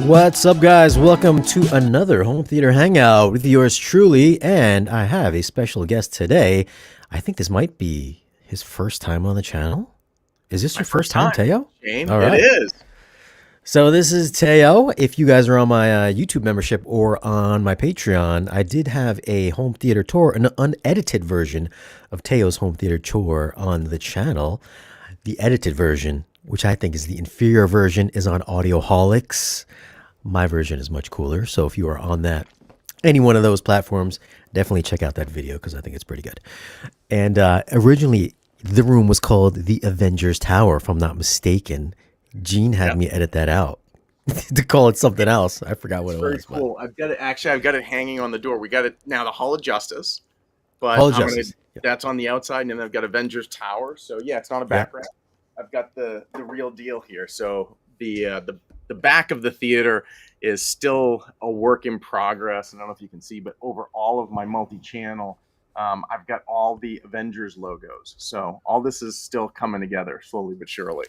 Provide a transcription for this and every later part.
What's up, guys? Welcome to another home theater hangout with yours truly, and I have a special guest today. I think this might be his first time on the channel. Is this My your first first time, time, Theo? Shane. All It right. is. So this is Theo. If you guys are on my YouTube membership or on my Patreon, I did have a home theater tour, an unedited version of Theo's home theater tour on the channel. The edited version, which I think is the inferior version, is on Audioholics. My version is much cooler. So if you are on that, any one of those platforms, definitely check out that video because I think it's pretty good. And originally, the room was called the Avengers Tower, if I'm not mistaken. Gene had Yep. me edit that out to call it something else. I forgot what It's it very was, but cool. I've got it. Actually, I've got it hanging on the door. We got it now. The Hall of Justice, but Hall of I'm gonna. Justice. Yeah. That's on the outside, and then I've got Avengers Tower. So yeah, it's not a Yeah. background. I've got the real deal here. So the back of the theater is still a work in progress. I don't know if you can see, but over all of my multi-channel, I've got all the Avengers logos. So all this is still coming together slowly but surely.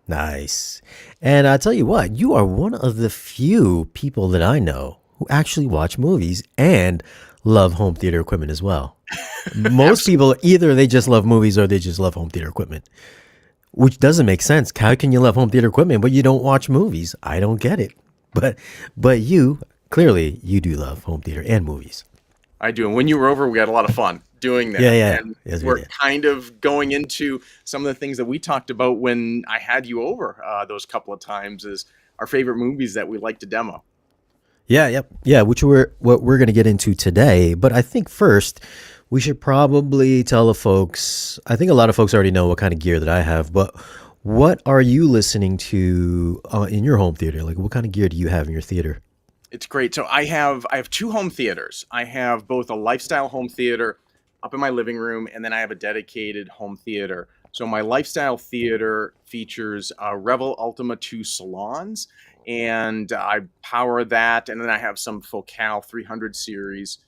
Nice. And I tell you what, you are one of the few people that I know who actually watch movies and love home theater equipment as well. Most people, either they just love movies or they just love home theater equipment, which doesn't make sense. How can you love home theater equipment but you don't watch movies? I don't get it. But you clearly you do love home theater and movies. I do. And when you were over, we had a lot of fun doing Yeah, that. yeah. And Yes, we we're did. kind of going into some of the things that we talked about when I had you over those couple of times is our favorite movies that we like to demo. Yeah, yep. Yeah, which we're what we're gonna get into today. But I think first we should probably tell the folks. I think a lot of folks already know what kind of gear that I have, but what are you listening to in your home theater? Like, what kind of gear do you have in your theater? It's great. So I have two home theaters. I have both a lifestyle home theater up in my living room, and then I have a dedicated home theater. So my lifestyle theater features Revel Ultima 2 salons, and I power that, and then I have some Focal 300 series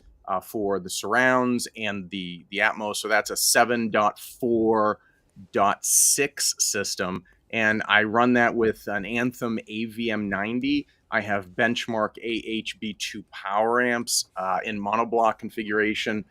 for the surrounds and the Atmos. So that's a 7.4.6 system, and I run that with an Anthem AVM90. I have benchmark AHB2 power amps in monoblock configuration,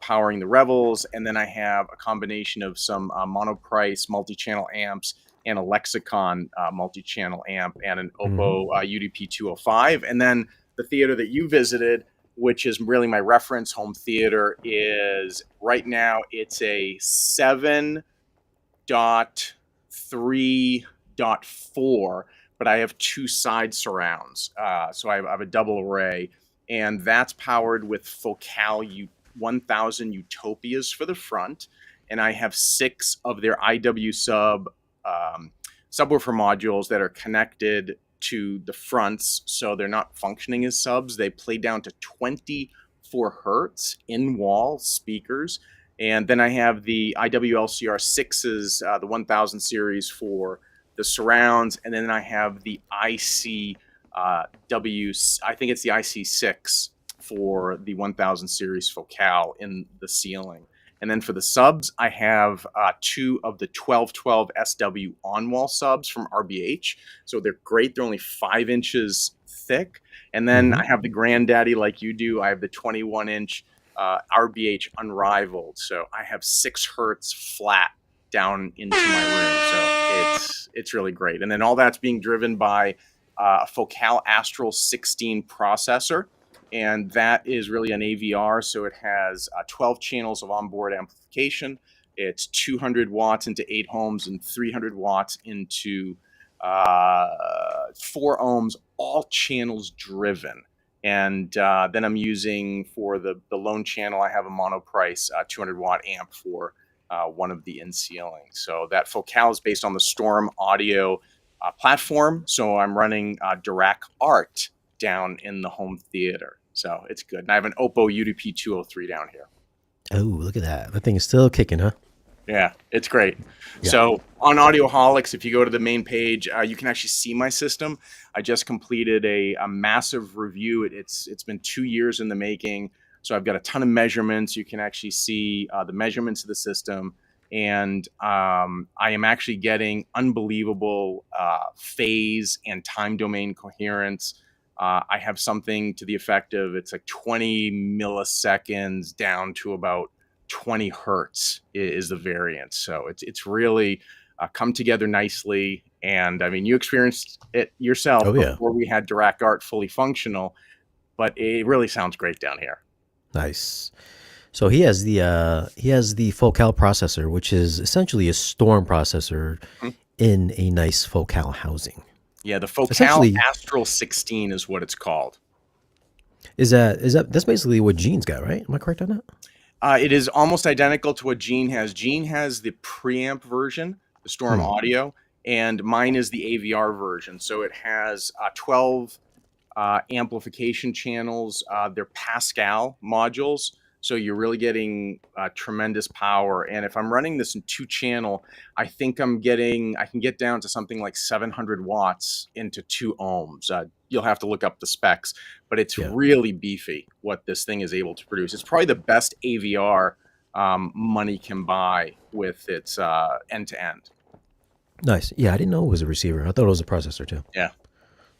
powering the Revels, and then I have a combination of some monoprice multi-channel amps and a Lexicon multi-channel amp and an Mm-hmm. Oppo UDP 205. And then the theater that you visited, which is really my reference home theater, is right now it's a 7.3.4, but I have two side surrounds. So I have a double array, and that's powered with Focal 1000 Utopias for the front. And I have 6 of their IW subwoofer modules that are connected to the fronts. So they're not functioning as subs. They play down to 24 hertz in wall speakers. And then I have the IWLCR 6s, the 1000 series for the surrounds, and then I have the ICW. I think it's the IC6 for the 1000 series Focal in the ceiling. And then for the subs, I have 2 of the 1212 SW on-wall subs from RBH. So they're great. They're only 5 inches thick. And then Mm-hmm. I have the granddaddy like you do. I have the 21-inch RBH Unrivaled. So I have 6 hertz flat down into my room. So it's really great. And then all that's being driven by a Focal Astral 16 processor, and that is really an AVR. So it has 12 channels of onboard amplification. It's 200 watts into 8 ohms and 300 watts into 4 ohms, all channels driven. And then I'm using for the lone channel, I have a monoprice 200 watt amp for one of the in ceiling. So that Focal is based on the Storm Audio platform. So I'm running Dirac Art down in the home theater. So it's good. And I have an Oppo UDP 203 down here. Oh, look at that! That thing is still kicking, huh? Yeah, it's great. Yeah. So on Audioholics, if you go to the main page, you can actually see my system. I just completed a massive review. It's been 2 years in the making. So I've got a ton of measurements. You can actually see the measurements of the system. and I am actually getting unbelievable phase and time domain coherence. I have something to the effect of it's like 20 milliseconds down to about 20 hertz is the variance. So it's really come together nicely. And I mean, you experienced it yourself Oh yeah, before we had Dirac Art fully functional, but it really sounds great down here. nice. So he has the Focal processor, which is essentially a Storm processor Hmm. in a nice Focal housing. Yeah, the Focal Essentially, Astral 16 is what it's called. is that that's basically what Gene's got, right? Am I correct on that? It is almost identical to what Gene has. Gene has the preamp version, the Storm Hmm. Audio, and mine is the AVR version. So it has 12 amplification channels. They're Pascal modules, so you're really getting tremendous power. And if I'm running this in 2 channel, I think I can get down to something like 700 watts into 2 ohms. You'll have to look up the specs, but it's Yeah. really beefy what this thing is able to produce. It's probably the best AVR money can buy with its end to end. Nice. Yeah, I didn't know it was a receiver. I thought it was a processor too. Yeah.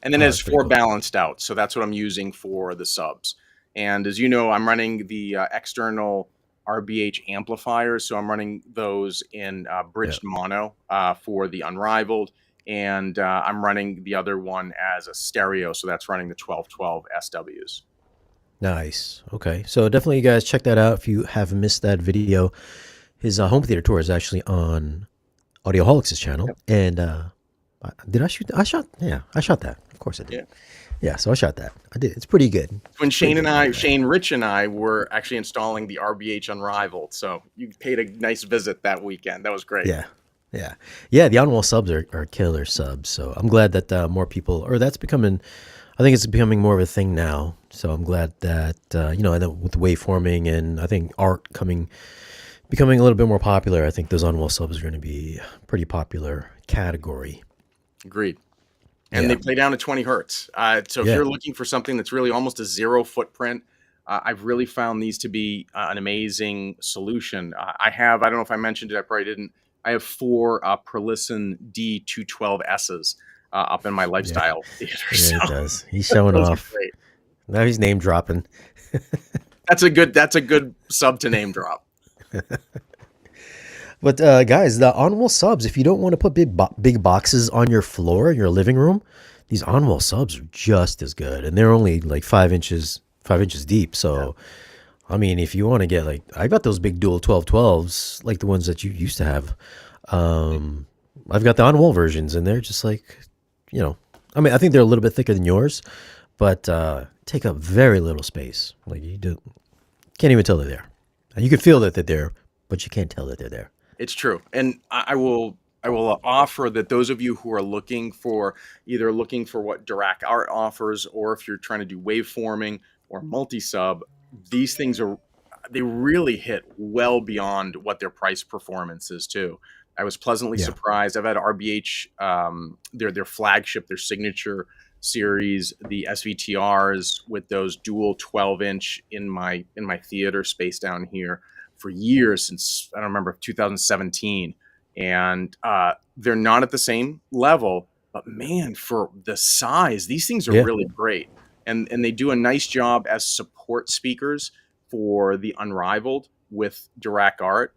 And then Oh, it's that's pretty four cool. balanced out. So that's what I'm using for the subs. And as you know, I'm running the external RBH amplifiers. So I'm running those in Yeah. bridged mono for the Unrivaled. And I'm running the other one as a stereo. So that's running the 1212 SWs. Nice. Okay. So definitely, you guys check that out if you have missed that video. His home theater tour is actually on Audioholics' channel. Yep. And did I shoot? I shot. Yeah, I shot that. Of course I did. Yeah. Yeah, so I shot that. I did. It's pretty good. When Pretty good. Shane Rich and I were actually installing the RBH Unrivaled. So you paid a nice visit that weekend. That was great. Yeah. Yeah. Yeah. The on-wall subs are killer subs. So I'm glad that more people, or that's becoming, I think it's becoming more of a thing now. So I'm glad that, I know with waveforming and I think art becoming a little bit more popular, I think those on-wall subs are going to be a pretty popular category. Agreed. And Yeah. they play down to 20 hertz. So if Yeah. you're looking for something that's really almost a zero footprint, I've really found these to be an amazing solution. I don't know if I mentioned it, I probably didn't. I have 4 Perlisten D212Ss up in my Yeah. lifestyle theater. Yeah, he So does. He's showing those are off. great. Now he's name dropping. That's a good sub to name drop. But guys, the on-wall subs, if you don't want to put big boxes on your floor in your living room, these on-wall subs are just as good, and they're only like 5 inches deep. So, I mean, if you want to get like, I got those big dual 1212s, like the ones that you used to have. I've got the on-wall versions, and they're just like, I mean, I think they're a little bit thicker than yours, but take up very little space. Like can't even tell they're there. And you can feel that they're there, but you can't tell that they're there. It's true, and I will offer that those of you who are looking for what Dirac Art offers, or if you're trying to do waveforming or multi-sub, these things they really hit well beyond what their price performance is too. I was pleasantly Yeah. surprised. I've had RBH, their flagship, their signature series, the SVTRs with those dual 12-inch in my theater space down here for years, since I don't remember 2017, and they're not at the same level, but man, for the size, these things are Yeah. really great, and they do a nice job as support speakers for the Unrivaled with Dirac Art.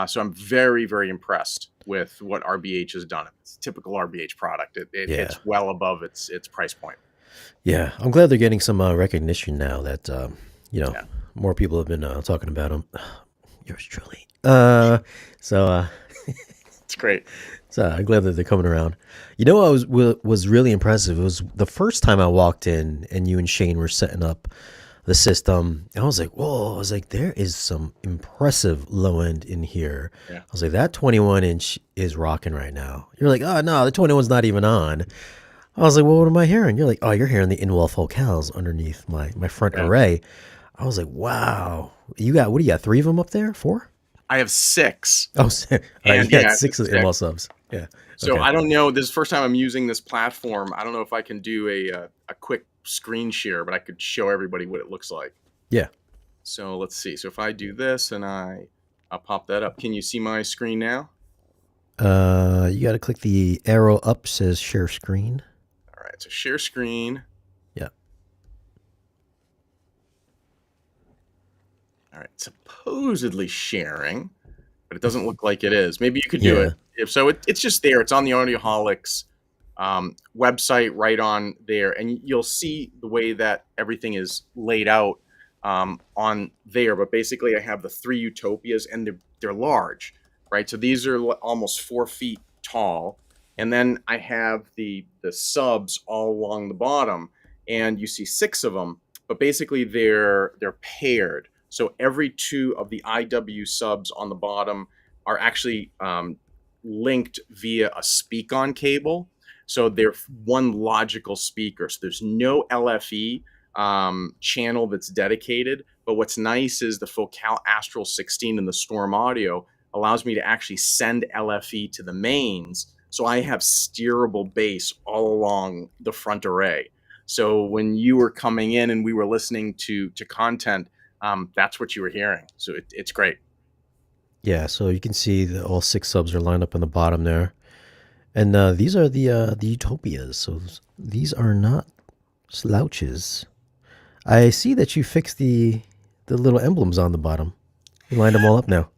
So I'm very, very impressed with what RBH has done. It's a typical RBH product. It Yeah. hits well above its price point. Yeah, I'm glad they're getting some recognition now that Yeah. more people have been talking about them. Yours truly. So It's great. I'm glad that they're coming around. You know, what was really impressive. It was the first time I walked in, and you and Shane were setting up the system. And I was like, whoa! I was like, there is some impressive low end in here. Yeah. I was like, that 21-inch is rocking right now. You're like, oh no, the 21's not even on. I was like, well, what am I hearing? You're like, oh, you're hearing the in-wall focals underneath my front Yeah. array. I was like, wow. What do you got? 3 of them up there? 4? I have 6. Oh, And you got yeah, 6 of the in-wall subs. Yeah. So Okay. I don't know. This is the first time I'm using this platform. I don't know if I can do a quick screen share, but I could show everybody what it looks like. Yeah. So let's see. So if I do this and I I'll pop that up. Can you see my screen now? You got to click the arrow up, says share screen. All right, so share screen. Yeah. All right, supposedly sharing, but it doesn't look like it is. Maybe you could do Yeah. it. If so, it's just there. It's on the Audioholics website right on there, and you'll see the way that everything is laid out on there. But basically, I have the three utopias, and they're large, right? So these are almost 4 feet tall, and then I have the subs all along the bottom, and you see 6 of them. But basically, they're paired. So every 2 of the IW subs on the bottom are actually linked via a speak-on cable. So they're one logical speaker. So there's no LFE channel that's dedicated. But what's nice is the Focal Astral 16 and the Storm Audio allows me to actually send LFE to the mains. So I have steerable bass all along the front array. So when you were coming in and we were listening to content, that's what you were hearing. So it's great. Yeah, so you can see that all 6 subs are lined up on the bottom there. And these are the utopias. So these are not slouches. I see that you fixed the little emblems on the bottom. You lined them all up now.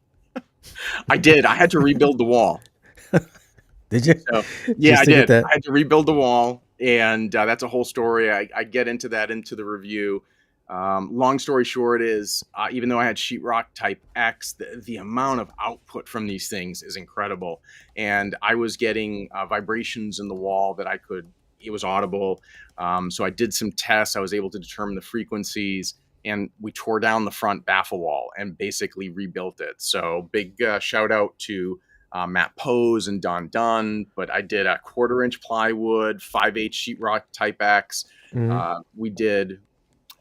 I did. I had to rebuild the wall. Did you? So yeah, Just I to get did. that. I had to rebuild the wall, and that's a whole story. I get into that into the review. Long story short is, even though I had sheetrock Type X, the amount of output from these things is incredible, and I was getting vibrations in the wall that it was audible. So I did some tests. I was able to determine the frequencies, and we tore down the front baffle wall and basically rebuilt it. So big shout out to Matt Pose and Don Dunn, but I did a 1/4 inch plywood, 5/8 sheetrock Type X. Mhm. We did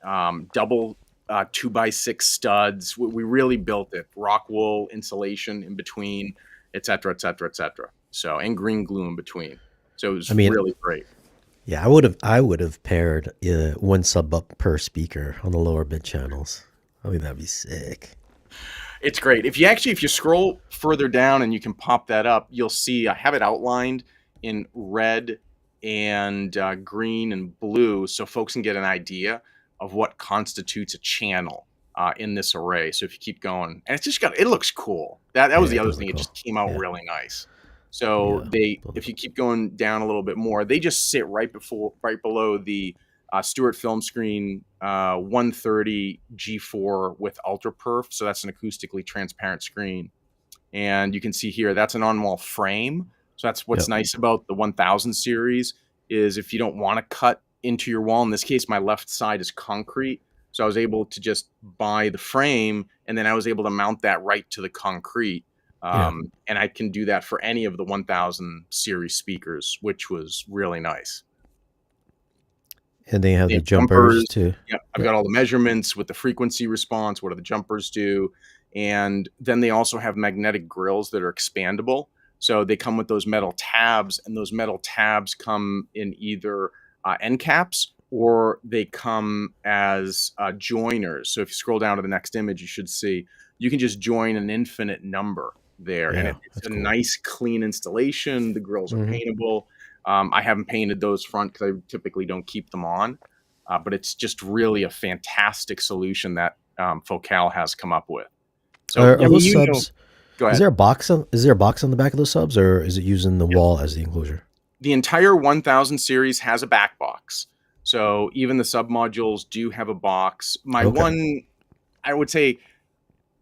double 2x6 studs. We really built it. Rock wool insulation in between, et cetera, et cetera, et cetera. So, and green glue in between. So it was I mean, really great. yeah, I would have paired 1 sub up per speaker on the lower mid channels. I think that'd be sick. It's great. If you scroll further down and you can pop that up, you'll see I have it outlined in red and green and blue, so folks can get an idea of what constitutes a channel in this array. So if you keep going, and it looks cool. That was Yeah, the it other does thing. look It cool. just came out Yeah, really nice. So yeah. if you keep going down a little bit more, they just sit right below the Stewart film screen 130 G4 with ultra perf. So that's an acoustically transparent screen. And you can see here, that's an on-wall frame. So that's what's Yep. nice about the 1000 series is if you don't want to cut into your wall, in this case, my left side is concrete. So I was able to just buy the frame and then I was able to mount that right to the concrete. Yeah. And I can do that for any of the 1000 series speakers, which was really nice. And they have They the have jumpers jumpers. too. Yeah, I've Yep. got all the measurements with the frequency response. What do the jumpers do? And then they also have magnetic grills that are expandable. So they come with those metal tabs, and those metal tabs come in either end caps or they come as joiners. So if you scroll down to the next image, you should see you can just join an infinite number there, and Yeah, it's that's a cool. nice, clean installation. The grills are Hmm. paintable. I haven't painted those front because I typically don't keep them on, but it's just really a fantastic solution that Focal has come up with. So, Are I mean, those subs? go Is ahead. there a box on? Is there a box on the back of those subs, or is it using the wall as the enclosure? The entire 1000 series has a back box. So even the sub modules do have a box. Okay. I would say,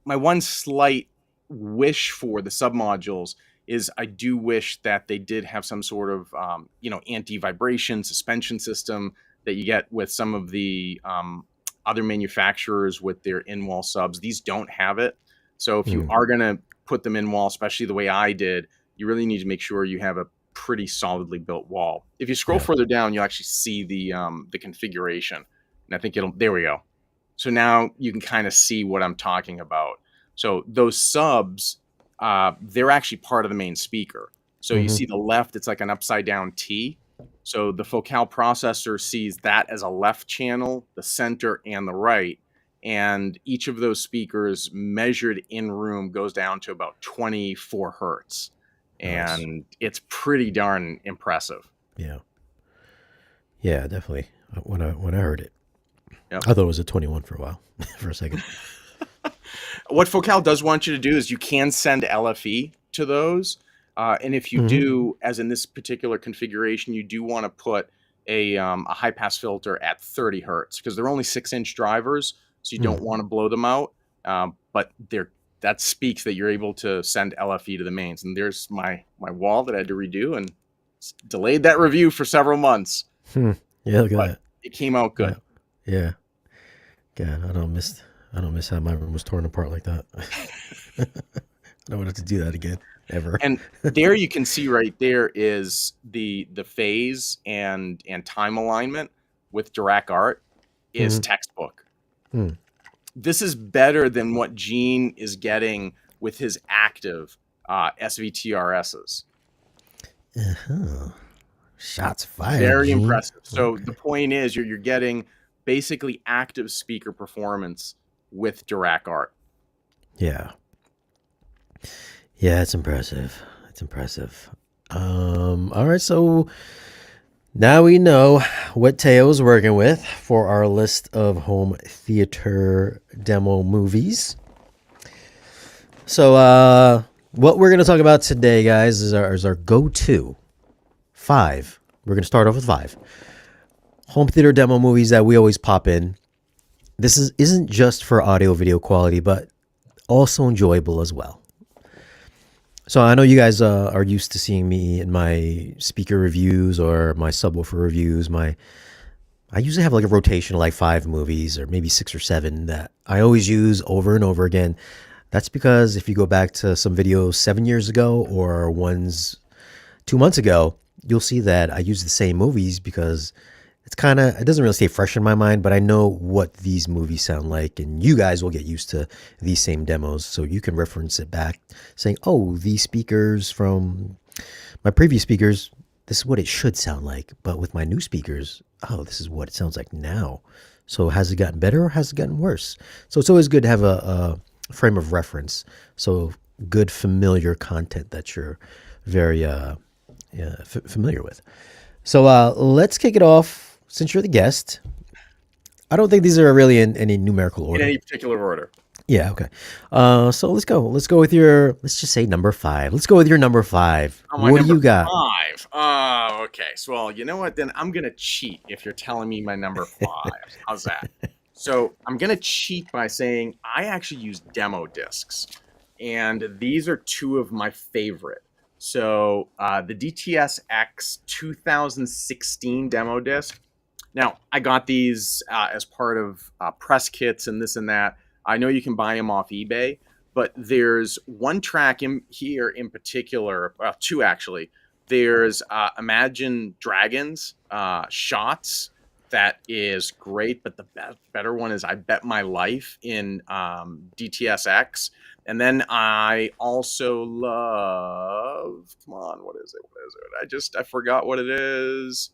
my one slight wish for the sub modules is I do wish that they did have some sort of anti-vibration suspension system that you get with some of the other manufacturers with their in-wall subs. These don't have it. So if you Mm. are going to put them in wall, especially the way I did, you really need to make sure you have a pretty solidly built wall. If you scroll Yeah. further down, you'll actually see the configuration. And I think there we go. So now you can kind of see what I'm talking about. So those subs, they're actually part of the main speaker. So you Hmm. see the left, it's like an upside down T. So the Focal processor sees that as a left channel, the center, and the right. and each of those speakers measured in room goes down to about 24 hertz, Nice. and it's pretty darn impressive. Yeah. Yeah, definitely. When I heard it, Yep. I thought it was a 21 for a while, for a second. What Focal does want you to do is you can send LFE to those. And if you Mm-hmm. do, as in this particular configuration, you do want to put a high pass filter at 30 hertz because they're only 6-inch drivers, so you don't want to blow them out. But that speaks that you're able to send LFE to the mains. And there's my wall that I had to redo and delayed that review for several months. Hmm. Yeah, look at But that. it came out good. Yeah. God, I don't miss how my room was torn apart like that. I don't want to do that again ever. And there you can see right there is the phase and time alignment with Dirac Art is textbook. Hmm. This is better than what Gene is getting with his active SVTRSs. Uh-huh. Shots fired. Very Gene. impressive. So Okay. the point is you're getting basically active speaker performance with Dirac Art. Yeah. Yeah, it's impressive. It's impressive. All right, so now we know what Teo's working with for our list of home theater demo movies. So what we're gonna talk about today, guys, is our go-to 5. We're gonna start off with 5 home theater demo movies that we always pop in. This isn't just for audio video quality, but also enjoyable as well. So I know you guys are used to seeing me in my speaker reviews or my subwoofer reviews. I usually have like a rotation of like 5 movies or maybe 6 or 7 that I always use over and over again. That's because if you go back to some videos 7 years ago or ones 2 months ago, you'll see that I use the same movies because it doesn't really stay fresh in my mind, but I know what these movies sound like, and you guys will get used to these same demos, so you can reference it back, saying, "Oh, these speakers from my previous speakers, this is what it should sound like, but with my new speakers, oh, this is what it sounds like now." So has it gotten better or has it gotten worse? So it's always good to have a frame of reference. So good familiar content that you're very familiar with. So let's kick it off. Since you're the guest, I don't think these are really in any numerical In order. any particular order. Yeah, okay. So let's go. Let's go with let's just say number 5. Let's go with your number 5. Oh, my What do number you got? 5. Oh, okay. So, well, you know what? Then I'm going to cheat if you're telling me my number 5. How's that? So I'm going to cheat by saying I actually use demo discs. And these are 2 of my favorite. So the DTS-X 2016 demo disc. Now, I got these as part of press kits and this and that. I know you can buy them off eBay, but there's one track in here in particular, well, 2 actually. There's Imagine Dragons Shots. That is great, but the better one is I Bet My Life in DTS-X. And then I also love, come on, what is it? I forgot what it is.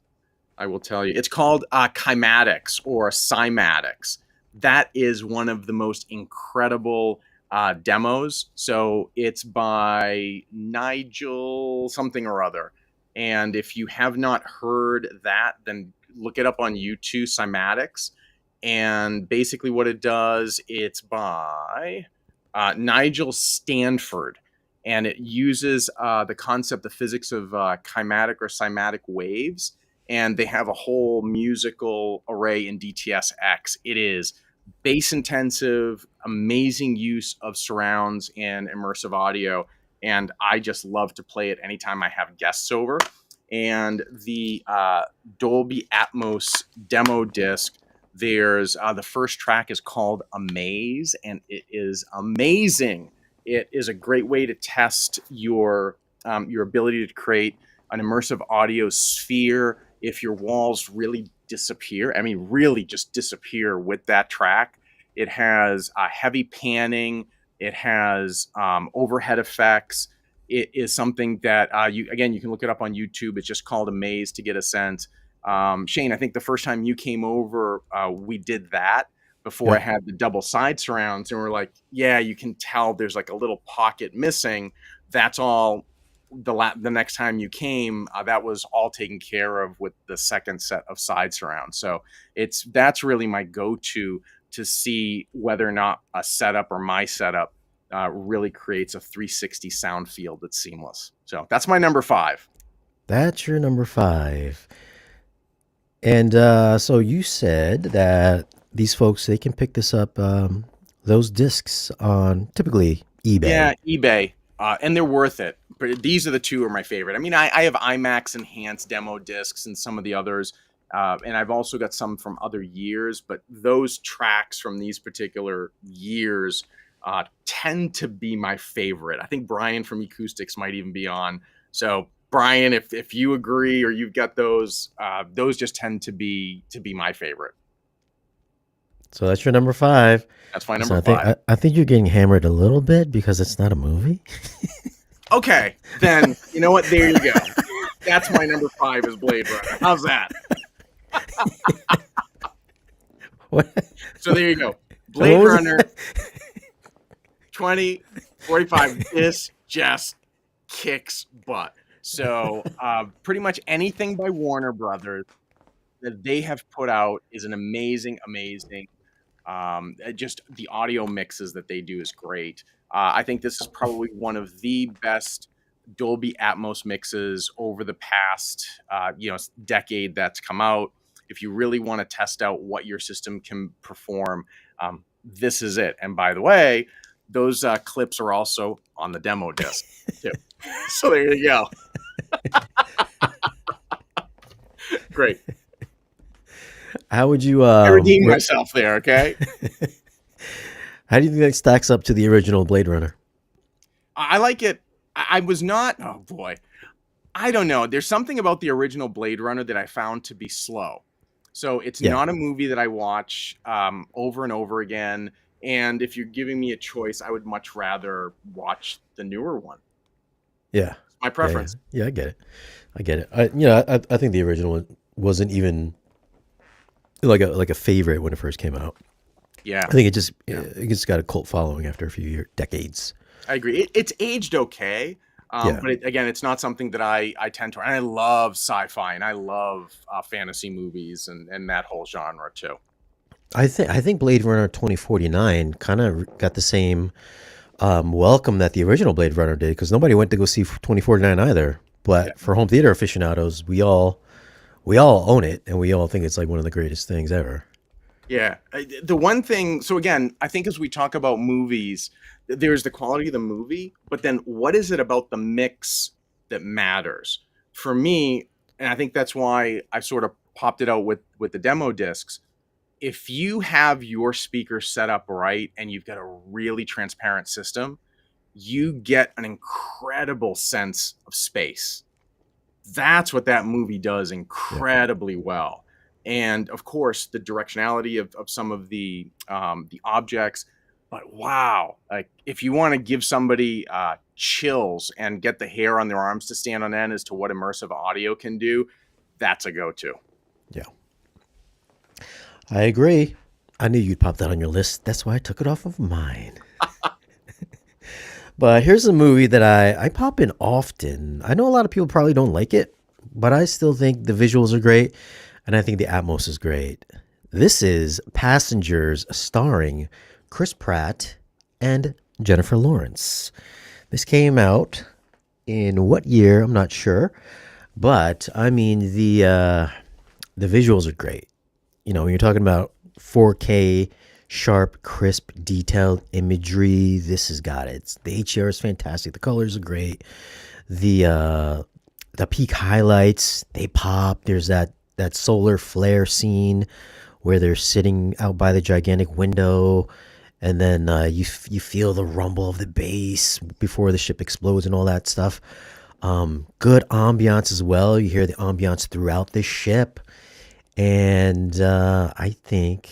I will tell you. It's called Kymatics or Cymatics. That is one of the most incredible demos. So it's by Nigel something or other. And if you have not heard that, then look it up on YouTube, Cymatics. And basically what it does, it's by Nigel Stanford. And it uses the concept, the physics of kymatic or cymatic waves, and they have a whole musical array in DTS-X. It is bass intensive, amazing use of surrounds and immersive audio, and I just love to play it anytime I have guests over. And the Dolby Atmos demo disc, there's the first track is called Amaze, and it is amazing. It is a great way to test your ability to create an immersive audio sphere if your walls really disappear. I mean, really just disappear with that track. It has heavy panning. It has overhead effects. It is something that you can look it up on YouTube. It's just called Amaze to get a sense. Shane, I think the first time you came over, we did that. before I Yep. had the double side surrounds, and we're like, yeah, you can tell there's like a little pocket missing. That's all. The next time you came, that was all taken care of with the second set of side surrounds. So that's really my go-to to see whether or not a setup or my setup really creates a 360 sound field that's seamless. So that's my number five. That's your number five. And so you said that these folks they can pick this up, those discs on typically Yeah, eBay. eBay, and they're worth it. But these are the two are my favorite. I mean, I have IMAX enhanced demo discs and some of the others, and I've also got some from other years. But those tracks from these particular years tend to be my favorite. I think Brian from Acoustics might even be on. So Brian, if you agree or you've got those just tend to be my favorite. So that's your number five. That's my So number I think five. I think you're getting hammered a little bit because it's not a movie. Okay, then you know what? There you go. That's my number five is Blade Runner. How's that? What? So there you go. What Blade was it? Runner 2045. This just kicks butt. So pretty much anything by Warner Brothers that they have put out is an amazing, amazing. Just the audio mixes that they do is great. I think this is probably one of the best Dolby Atmos mixes over the past, decade that's come out. If you really want to test out what your system can perform, this is it. And by the way, those clips are also on the demo disc too. So there you go. Great. How would you I redeemed myself there. Okay. how do you think that stacks up to the original Blade Runner? I like it. I was not. Oh boy. I don't know. There's something about the original Blade Runner that I found to be slow. So it's Yeah. not a movie that I watch over and over again. And if you're giving me a choice, I would much rather watch the newer one. Yeah. It's my Yeah, preference. yeah, I get it. I get it. I think the original one wasn't even like a favorite when it first came out. Yeah, I think it just got a cult following after a few decades. I agree. It's aged okay. Yeah. But again, it's not something that I tend to. And I love sci-fi and I love fantasy movies and that whole genre too. I think Blade Runner 2049 kind of got the same welcome that the original Blade Runner did because nobody went to go see 2049 either. But Yeah. for home theater aficionados, we all own it and we all think it's like one of the greatest things ever. Yeah. The one thing, so again, I think as we talk about movies, there's the quality of the movie, but then what is it about the mix that matters? For me, and I think that's why I sort of popped it out with the demo discs. If you have your speaker set up right and you've got a really transparent system, you get an incredible sense of space. That's what that movie does incredibly well. And of course, the directionality of some of the objects. But wow, like if you want to give somebody chills and get the hair on their arms to stand on end as to what immersive audio can do, that's a go-to. Yeah. I agree. I knew you'd pop that on your list. That's why I took it off of mine. But here's a movie that I pop in often. I know a lot of people probably don't like it, but I still think the visuals are great, and I think the Atmos is great. This is Passengers starring Chris Pratt and Jennifer Lawrence. This came out in what year? I'm not sure, but I mean the visuals are great. You know, when you're talking about 4K, sharp, crisp, detailed imagery, this has got it. The HDR is fantastic. The colors are great. The peak highlights, they pop. There's that solar flare scene where they're sitting out by the gigantic window, and then you feel the rumble of the base before the ship explodes and all that stuff. Good ambiance as well. You hear the ambiance throughout the ship. And I think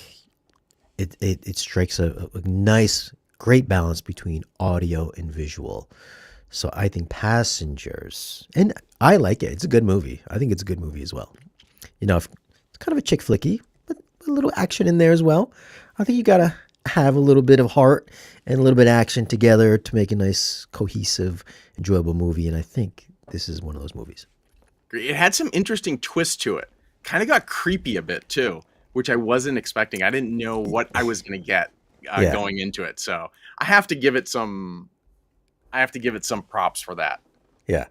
it strikes a nice, great balance between audio and visual. So I think Passengers, and I like it. It's a good movie. I think it's a good movie as well. You know, it's kind of a chick flicky, but a little action in there as well. I think you gotta have a little bit of heart and a little bit of action together to make a nice, cohesive, enjoyable movie. And I think this is one of those movies. It had some interesting twists to it. Kind of got creepy a bit too, which I wasn't expecting. I didn't know what I was going to get going into it. So I have to give it some. I have to give it some props for that. Yeah.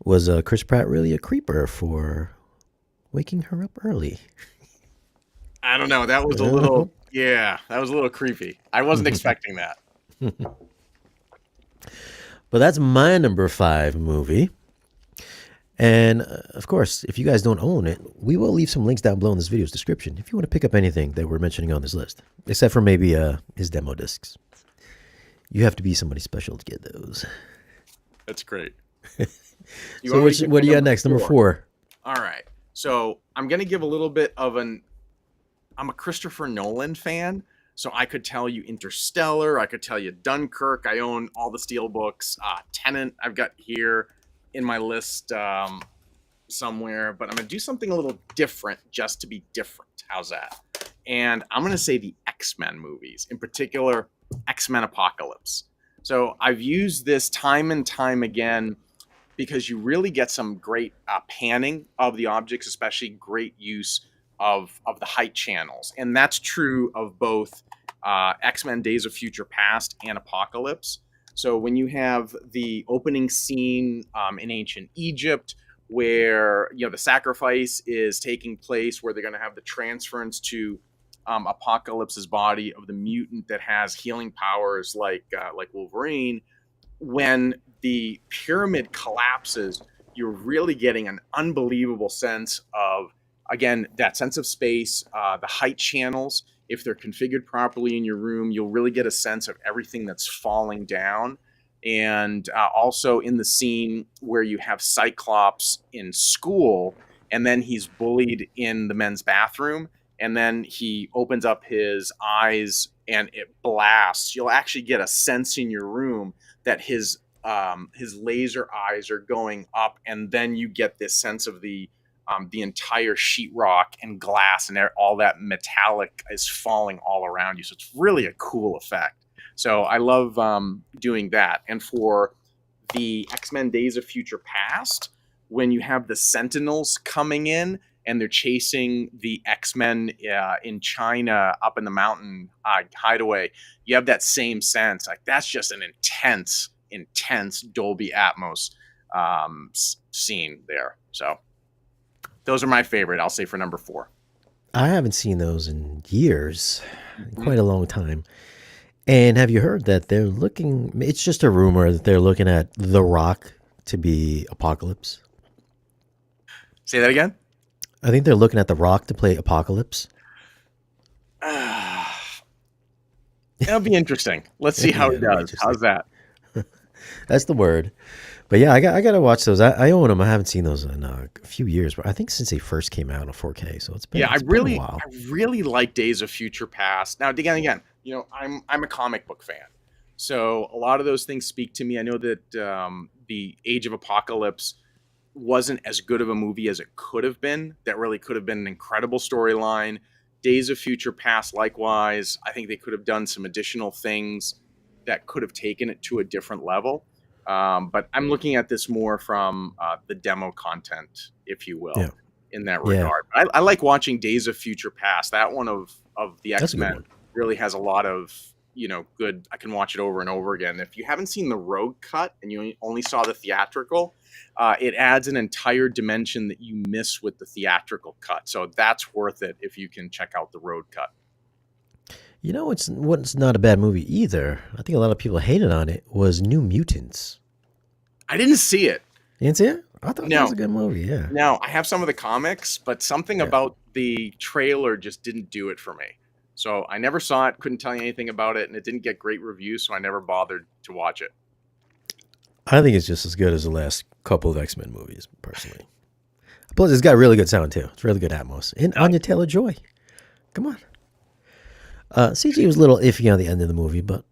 Was Chris Pratt really a creeper for waking her up early? I don't know. That was a little. Yeah, that was a little creepy. I wasn't expecting that. But that's my number 5 movie. And of course, if you guys don't own it, we will leave some links down below in this video's description if you want to pick up anything that we're mentioning on this list, except for maybe his demo discs. You have to be somebody special to get those. That's great. So what do you got next? Number 4. All right. So I'm going to give a little bit of I'm a Christopher Nolan fan, so I could tell you Interstellar. I could tell you Dunkirk. I own all the Steelbooks. Tenet I've got here in my list somewhere, but I'm going to do something a little different just to be different. How's that? And I'm going to say the X-Men movies, in particular, X-Men Apocalypse. So I've used this time and time again because you really get some great panning of the objects, especially great use of the height channels. And that's true of both X-Men Days of Future Past and Apocalypse. So when you have the opening scene in ancient Egypt, where the sacrifice is taking place, where they're going to have the transference to Apocalypse's body of the mutant that has healing powers like Wolverine, when the pyramid collapses, you're really getting an unbelievable sense of, again, that sense of space, the height channels. If they're configured properly in your room, you'll really get a sense of everything that's falling down. And also in the scene where you have Cyclops in school, and then he's bullied in the men's bathroom, and then he opens up his eyes and it blasts. You'll actually get a sense in your room that his laser eyes are going up, and then you get this sense of the entire sheetrock and glass and all that metallic is falling all around you. So it's really a cool effect. So I love doing that. And for the X-Men Days of Future Past, when you have the Sentinels coming in and they're chasing the X-Men in China up in the mountain hideaway, you have that same sense. Like, that's just an intense Dolby Atmos scene there. So those are my favorite, I'll say, for number 4. I haven't seen those in years, quite a long time. And have you heard that they're looking, it's just a rumor that they're looking at The Rock to be Apocalypse? Say that again? I think they're looking at The Rock to play Apocalypse. That'll be interesting. Let's see how he does. How's that? That's the word. But yeah, I got to watch those. I own them. I haven't seen those in a few years, but I think since they first came out on 4K. So it's been I been a while. really like Days of Future Past. Now again, I'm a comic book fan, so a lot of those things speak to me. I know that the Age of Apocalypse wasn't as good of a movie as it could have been. That really could have been an incredible storyline. Days of Future Past, likewise. I think they could have done some additional things that could have taken it to a different level. But I'm looking at this more from the demo content, if you will, in that regard. Yeah. I like watching Days of Future Past. That one of the X-Men really has a lot of, good. I can watch it over and over again. If you haven't seen the road cut and you only saw the theatrical, it adds an entire dimension that you miss with the theatrical cut. So that's worth it if you can check out the road cut. What's not a bad movie either. I think a lot of people hated on it. Was New Mutants. I didn't see it. You didn't see it? I thought that was a good movie. Yeah. Now I have some of the comics, but something about the trailer just didn't do it for me. So I never saw it. Couldn't tell you anything about it, and it didn't get great reviews, so I never bothered to watch it. I think it's just as good as the last couple of X-Men movies, personally. Plus, it's got really good sound too. It's really good Atmos. And Anya Taylor-Joy. Come on. CG was a little iffy on the end of the movie, but,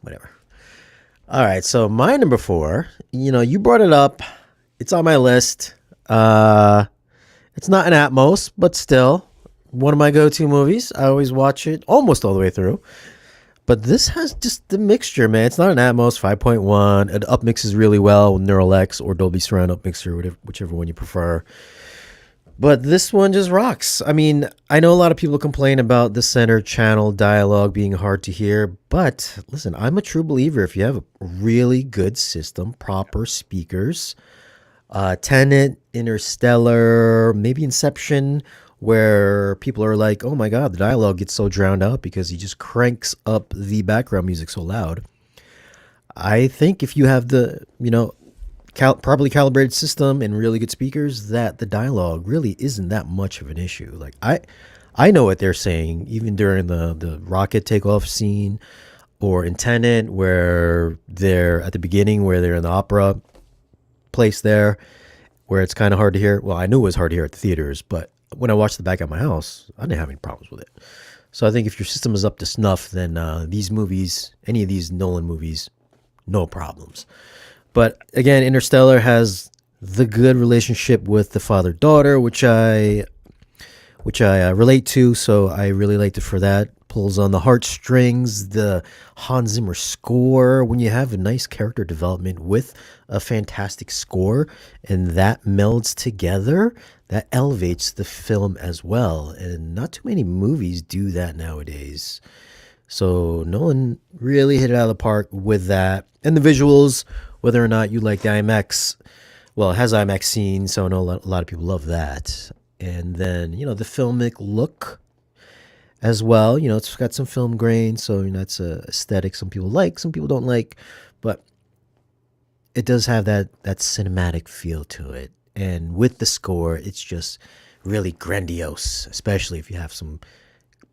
whatever. All right, so my number 4, you brought it up. It's on my list. It's not an Atmos, but still, one of my go-to movies. I always watch it almost all the way through. But this has just the mixture, man. It's not an Atmos 5.1. It upmixes really well with Neural X or Dolby Surround upmixer, whichever one you prefer. But this one just rocks. I mean, I know a lot of people complain about the center channel dialogue being hard to hear, but listen, I'm a true believer. If you have a really good system, proper speakers, Tenet, Interstellar, maybe Inception, where people are like, "Oh my God, the dialogue gets so drowned out because he just cranks up the background music so loud." I think if you have the properly calibrated system and really good speakers, that the dialogue really isn't that much of an issue. Like I know what they're saying even during the rocket takeoff scene or in Tenet where they're at the beginning where they're in the opera place there where it's kind of hard to hear. Well, I knew it was hard to hear at the theaters, but when I watched the back at my house, I didn't have any problems with it. So I think if your system is up to snuff, then these movies, any of these Nolan movies, no problems. But again, Interstellar has the good relationship with the father daughter, which I relate to. So I really liked it for that. Pulls on the heartstrings, the Hans Zimmer score. When you have a nice character development with a fantastic score, and that melds together, that elevates the film as well. And not too many movies do that nowadays. So Nolan really hit it out of the park with that. And the visuals, whether or not you like the IMAX, well, it has IMAX scenes, so I know a lot of people love that. And then, the filmic look as well. It's got some film grain, so that's a aesthetic some people like, some people don't like, but it does have that cinematic feel to it. And with the score, it's just really grandiose, especially if you have some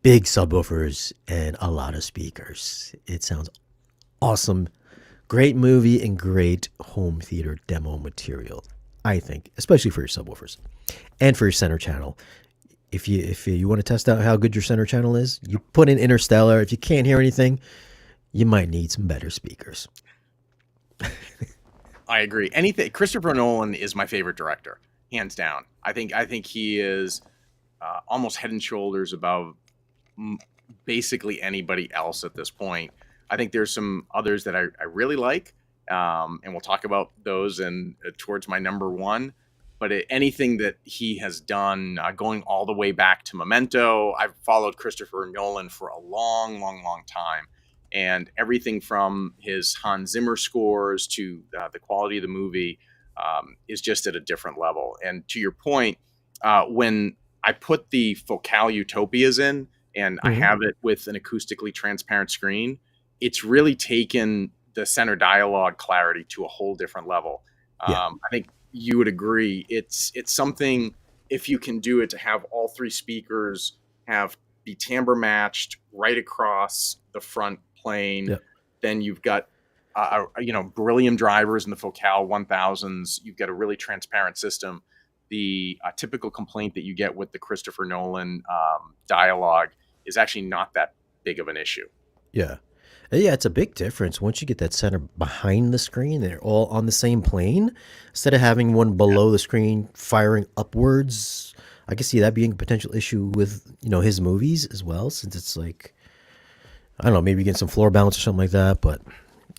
big subwoofers and a lot of speakers. It sounds awesome. Great movie and great home theater demo material, I think, especially for your subwoofers and for your center channel. If you want to test out how good your center channel is, you put in Interstellar. If you can't hear anything, you might need some better speakers. I agree. Anything Christopher Nolan is my favorite director, hands down. I think he is almost head and shoulders above basically anybody else at this point. I think there's some others that I really like, and we'll talk about those and towards my number one. But anything that he has done, going all the way back to Memento, I've followed Christopher Nolan for a long, long, long time, and everything from his Hans Zimmer scores to the quality of the movie is just at a different level. And to your point, when I put the Focal Utopias in, and I Mm-hmm. have it with an acoustically transparent screen, it's really taken the center dialogue clarity to a whole different level. Yeah. I think you would agree. It's something, if you can do it, to have all three speakers have be timbre matched right across the front plane. Yeah. Then you've got beryllium drivers in the Focal 1000s. You've got a really transparent system. The typical complaint that you get with the Christopher Nolan dialogue is actually not that big of an issue. Yeah. Yeah, it's a big difference once you get that center behind the screen. They're all on the same plane instead of having one Yeah. below the screen firing upwards. I can see that being a potential issue with his movies as well, since it's like I don't know, maybe getting some floor balance or something like that. But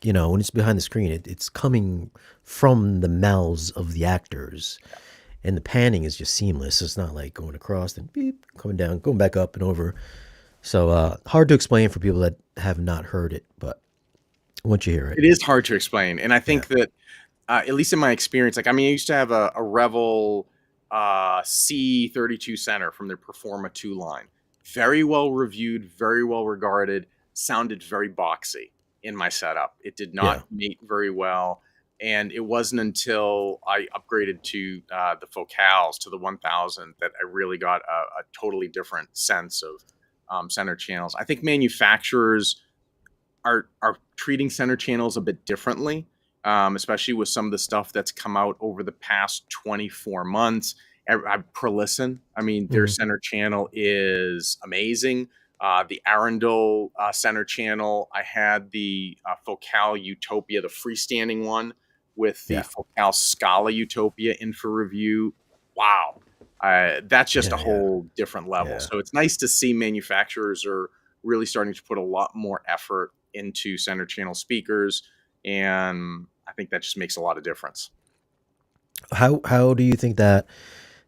when it's behind the screen, it's coming from the mouths of the actors, and the panning is just seamless. It's not like going across and beep, coming down, going back up and over. So hard to explain for people that have not heard it, but once you hear it, It is hard to explain, and I yeah, think that at least in my experience, like I mean, I used to have a Revel C32 center from their Performa 2 line. Very well reviewed, very well regarded, sounded very boxy in my setup. It did yeah, not mate very well. And it wasn't until I upgraded to the Focals, to the 1000, that I really got a totally different sense of center channels. I think manufacturers are treating center channels a bit differently, especially with some of the stuff that's come out over the past 24 months. Per listen, I mean, their hmm, center channel is amazing. The Arundel center channel, I had the Focal Utopia, the freestanding one, with the yeah, Focal Scala Utopia in for review. Wow. That's just a Yeah, yeah, whole different level. yeah. So it's nice to see manufacturers are really starting to put a lot more effort into center channel speakers, and I think that just makes a lot of difference. How do you think that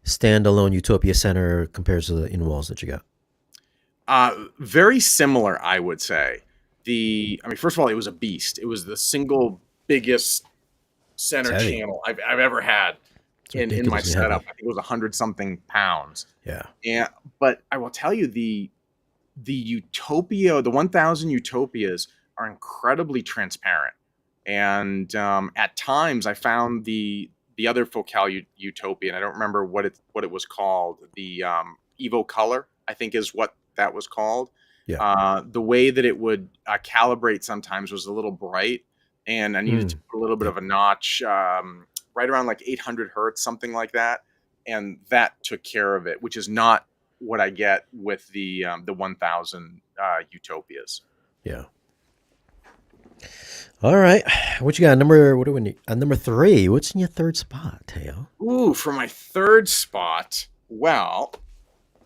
standalone Utopia Center compares to the in walls that you got? Very similar, I would say. I mean, first of all, it was a beast. It was the single biggest It's center heavy. channel I've ever had It's in my ridiculously setup. heavy. I think it was 100 something pounds. Yeah. And but I will tell you the 1000 Utopias are incredibly transparent. And at times I found the other Focal Utopia, and I don't remember what it was called. The Evo Color, I think, is what that was called. Yeah. The way that it would calibrate sometimes was a little bright, and I needed to Mm. put a little bit of Yep. a notch right around like 800 hertz, something like that, and that took care of it, which is not what I get with the 1000 Utopias. Yeah. All right. What you got? Number what do we need? Number three. What's in your third spot, Teo? Ooh, for my third spot, well,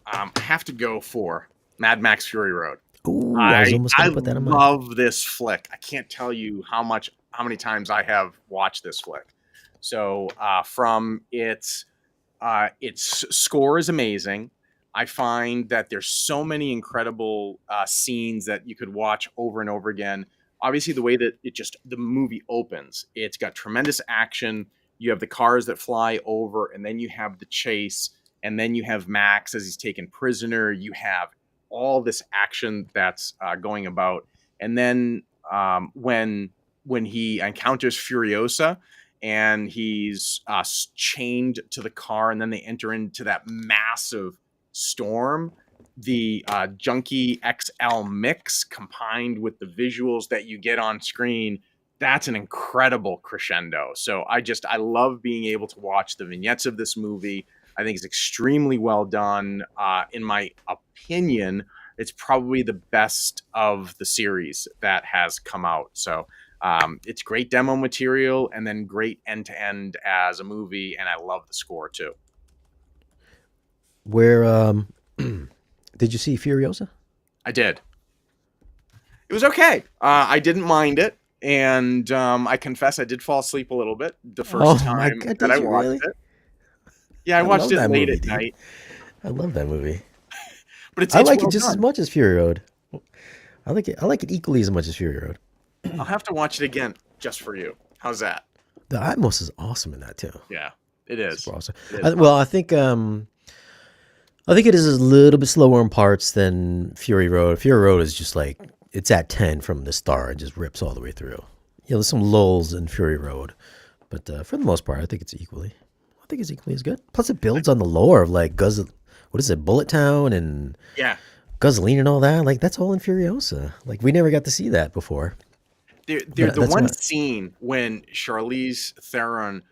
I have to go for Mad Max Fury Road. Ooh, I was I almost I gonna put that in mine. love this flick. I can't tell you how many times I have watched this flick. So from its score is amazing. I find that there's so many incredible scenes that you could watch over and over again. Obviously, the way that the movie opens, it's got tremendous action. You have the cars that fly over, and then you have the chase, and then you have Max as he's taken prisoner. You have all this action that's going about, and then when he encounters Furiosa and he's chained to the car, and then they enter into that massive storm. The Junkie XL mix combined with the visuals that you get on screen, that's an incredible crescendo. So I love being able to watch the vignettes of this movie. I think it's extremely well done. In my opinion, it's probably the best of the series that has come out. So it's great demo material and then great end to end as a movie, and I love the score too. Where did you see Furiosa? I did. It was okay. I didn't mind it, and I confess I did fall asleep a little bit the first Oh my time god, that did I you watched really? it. Yeah, I I watched love it that late movie, at dude. night, I love that movie. but it's I it's like it well just as done. much as Fury Road. I like it. I like it equally as much as Fury Road. I'll have to watch it again just for you. How's that? The Atmos is awesome in that too. Yeah, it is. Super awesome. It is. Well, I think it is a little bit slower in parts than Fury Road. Fury Road is just like it's at 10 from the start. It just rips all the way through. There's some lulls in Fury Road, but for the most part, I think it's equally. I think it's equally as good. Plus, it builds on the lore of like what is it, Bullet Town and Yeah. Gasoline and all that. Like that's all in Furiosa. Like we never got to see that before. But The that's one why. scene when Charlize Theron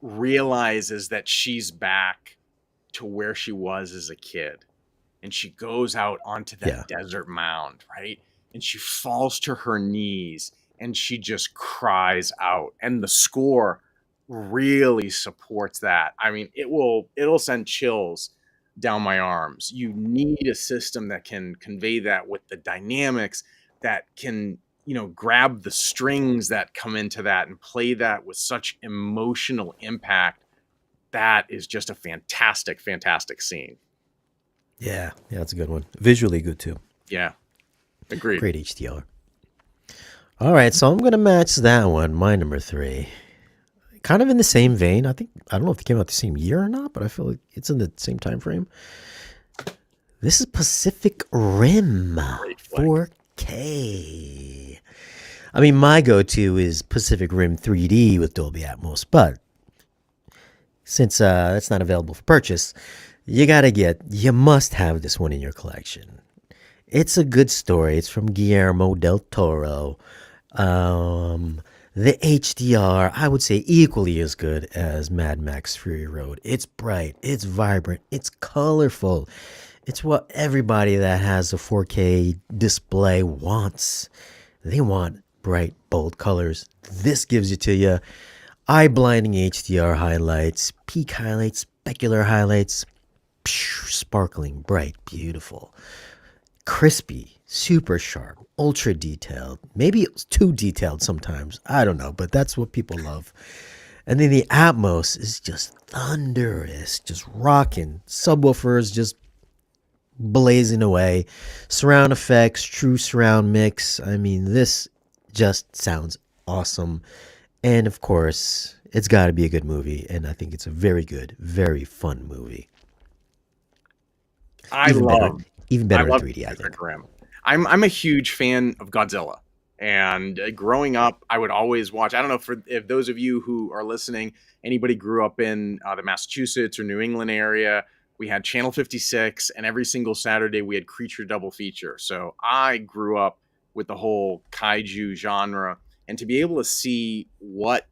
realizes that she's back to where she was as a kid, and she goes out onto Yeah, that desert mound, right? And she falls to her knees and she just cries out. And the score really supports that. I mean, it'll send chills down my arms. You need a system that can convey that with the dynamics that can, grab the strings that come into that and play that with such emotional impact. That is just a fantastic, fantastic scene. yeah, yeah. That's a good one. Visually good too. Yeah, agreed. Great HDR. All right, so I'm gonna match that one. My number three, kind of in the same vein. I don't know if it came out the same year or not, but I feel like it's in the same time frame. This is Pacific Rim Great flick. 4K. I mean, my go-to is Pacific Rim 3D with Dolby Atmos, but since it's not available for purchase, you must have this one in your collection. It's a good story. It's from Guillermo del Toro. The HDR, I would say, equally as good as Mad Max Fury Road. It's bright, it's vibrant, it's colorful. It's what everybody that has a 4K display wants. They want bright, bold colors. This gives it to you. Eye-blinding HDR highlights, peak highlights, specular highlights. sparkling, bright, beautiful, crispy, super sharp, ultra detailed. Maybe it's too detailed sometimes. I don't know, but that's what people love. And then the Atmos is just thunderous, just rocking. Subwoofers just blazing away. Surround effects, true surround mix. I mean, this just sounds awesome. And of course, it's got to be a good movie. And I think it's a very good, very fun movie. I Even better, love even I better in love 3D, I Pacific think. Rim. I'm a huge fan of Godzilla, and growing up, I would always watch. I don't know if those of you who are listening, anybody grew up in the Massachusetts or New England area. We had Channel 56, and every single Saturday we had Creature Double Feature. So I grew up with the whole kaiju genre, and to be able to see what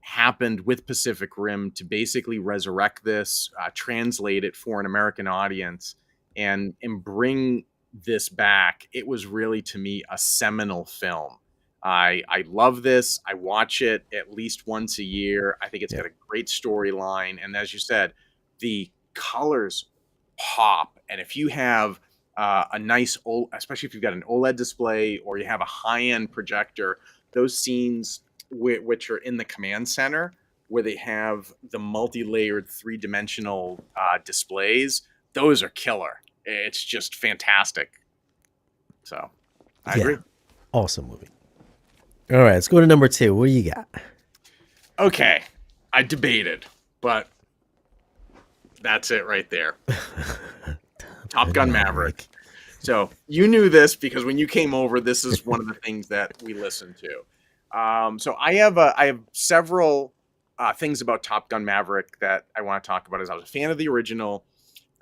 happened with Pacific Rim to basically resurrect this, translate it for an American audience, and bring this back. It was really to me a seminal film. I love this. I watch it at least once a year. I think it's Yeah. got a great storyline, and as you said, the colors pop. And if you have a nice old, especially if you've got an OLED display or you have a high end projector, those scenes which are in the command center where they have the multi-layered three-dimensional displays, those are killer. It's just fantastic. So I Yeah. agree. Awesome movie. All right, let's go to number 2. What do you got? Okay, I debated, but that's it right there. Top Gun Maverick. So you knew this because when you came over, this is one of the things that we listened to. So I have several things about Top Gun Maverick that I want to talk about. As I was a fan of the original,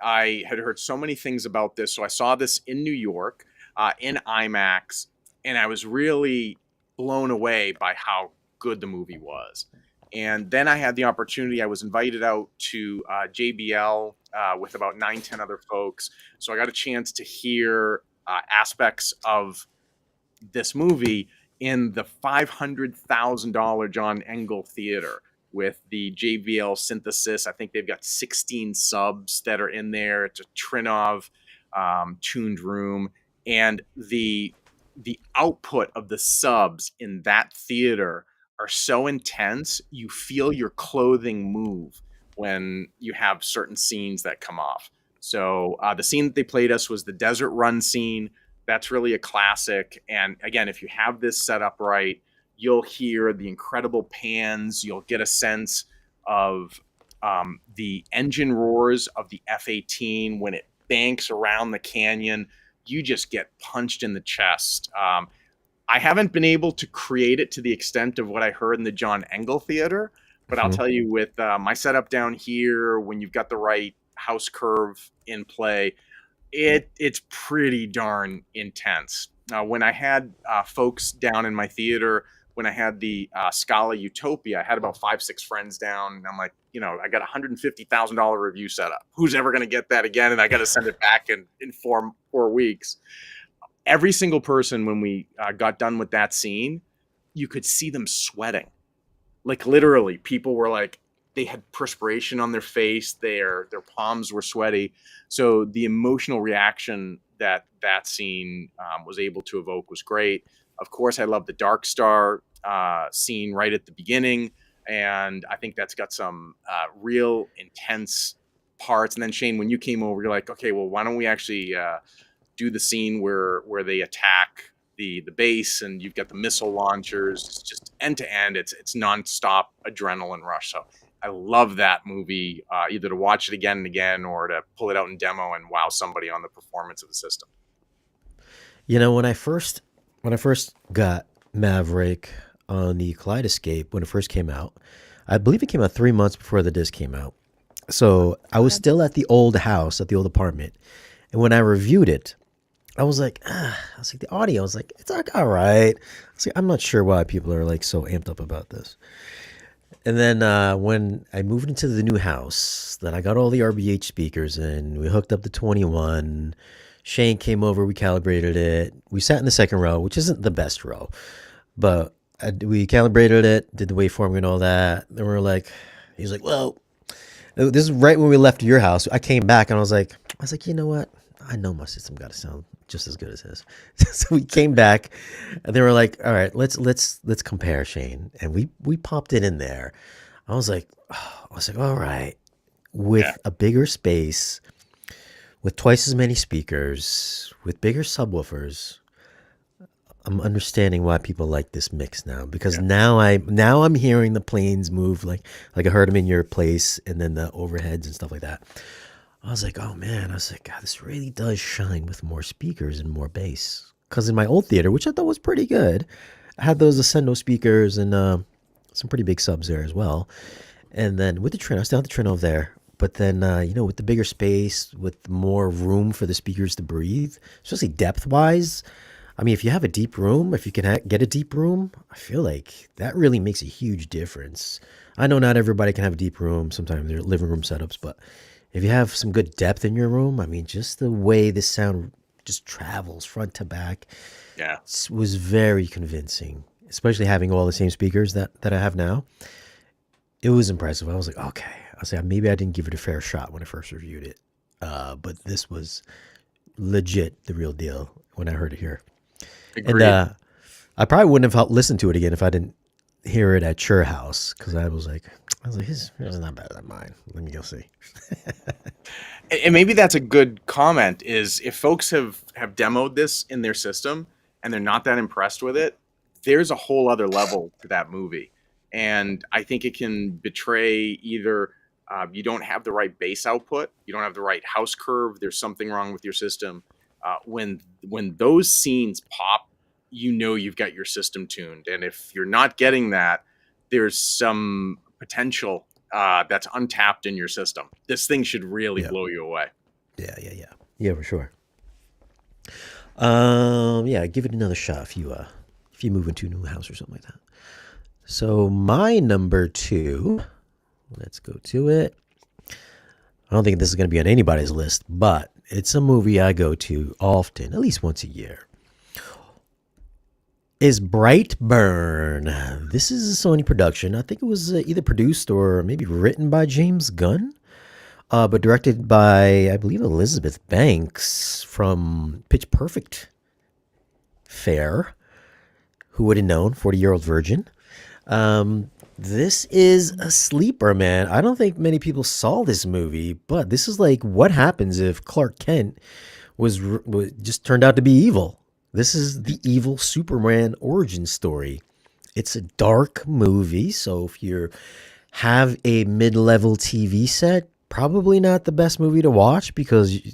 I had heard so many things about this. So I saw this in New York in IMAX, and I was really blown away by how good the movie was. And then I had the opportunity. I was invited out to JBL with about 9, 10 other folks. So I got a chance to hear aspects of this movie in the $500,000 John Engel Theater with the JBL synthesis. I think they've got 16 subs that are in there. It's a Trinov tuned room, and the output of the subs in that theater are so intense, you feel your clothing move when you have certain scenes that come off. So the scene that they played us was the desert run scene. That's really a classic. And again, if you have this set up right, you'll hear the incredible pans. You'll get a sense of the engine roars of the F-18 when it banks around the canyon. You just get punched in the chest. I haven't been able to create it to the extent of what I heard in the John Engel Theater, but I'll tell you with my setup down here, when you've got the right house curve in play, it's pretty darn intense. When I had folks down in my theater, when I had the Scala Utopia, I had about 5, 6 friends down, and I'm like, I got $150,000 review set up. Who's ever going to get that again? And I got to send it back in 4 weeks. Every single person, when we got done with that scene, you could see them sweating. Like literally, people were like, they had perspiration on their face, their palms were sweaty. So the emotional reaction that scene was able to evoke was great. Of course, I love the Dark Star scene right at the beginning, and I think that's got some real intense parts. And then Shane, when you came over, you're like, okay, well, why don't we actually do the scene where they attack the base, and you've got the missile launchers. It's just end to end. It's nonstop adrenaline rush. So I love that movie, either to watch it again and again or to pull it out in demo and wow somebody on the performance of the system. When I first got Maverick on the Kaleidoscape when it first came out, I believe it came out 3 months before the disc came out. So I was still at the old house, at the old apartment, and when I reviewed it, I was like, the audio. I was like, it's like all right. I'm not sure why people are like so amped up about this. And then when I moved into the new house, then I got all the RBH speakers in. We hooked up the 21. Shane came over. We calibrated it. We sat in the second row, which isn't the best row, but we calibrated it, did the waveforming and all that. Then we were like, he's like, well, This is right when we left your house. I came back and I was like, you know what? I know my system got to sound just as good as his. So we came back, and they were like, all right, let's compare, Shane, and we popped it in there. I was like, all right, Yeah. with a bigger space, with twice as many speakers, with bigger subwoofers. I'm understanding why people like this mix now because Yeah. now I'm hearing the planes move like I heard them in your place and then the overheads and stuff like that. I was like, oh man, I was like, God, this really does shine with more speakers and more bass. Because in my old theater, which I thought was pretty good, I had those Ascendo speakers and some pretty big subs there as well. And then with the Trino, I still have the Trino there. But then, with the bigger space, with more room for the speakers to breathe, especially depth wise, I mean, if you have a deep room, if you can get a deep room, I feel like that really makes a huge difference. I know not everybody can have a deep room. Sometimes they're living room setups, but if you have some good depth in your room, I mean, just the way this sound just travels front to back Yeah. was very convincing. Especially having all the same speakers that I have now, it was impressive. I was like, okay, I was like, maybe I didn't give it a fair shot when I first reviewed it, but this was legit the real deal when I heard it here. And Agreed. I probably wouldn't have listened to it again if I didn't hear it at your house because I was like, his is not better than mine. Let me go see. And maybe that's a good comment is if folks have demoed this in their system and they're not that impressed with it, there's a whole other level to that movie. And I think it can betray either you don't have the right bass output, you don't have the right house curve, there's something wrong with your system. When those scenes pop, you know you've got your system tuned. And if you're not getting that, there's some potential that's untapped in your system. This thing should really Yeah, blow you away. yeah, for sure. Yeah, give it another shot if you move into a new house or something like that. So my number two, let's go to it. I don't think this is going to be on anybody's list, but it's a movie I go to often, at least once a year. Is Brightburn. This is a Sony production. I think it was either produced or maybe written by James Gunn, but directed by, I believe, Elizabeth Banks from Pitch Perfect fare. Who would have known? 40-year-old virgin. This is a sleeper, man. I don't think many people saw this movie, but this is like what happens if Clark Kent was just turned out to be evil. This is the evil Superman origin story. It's a dark movie, so if you have a mid-level TV set, probably not the best movie to watch because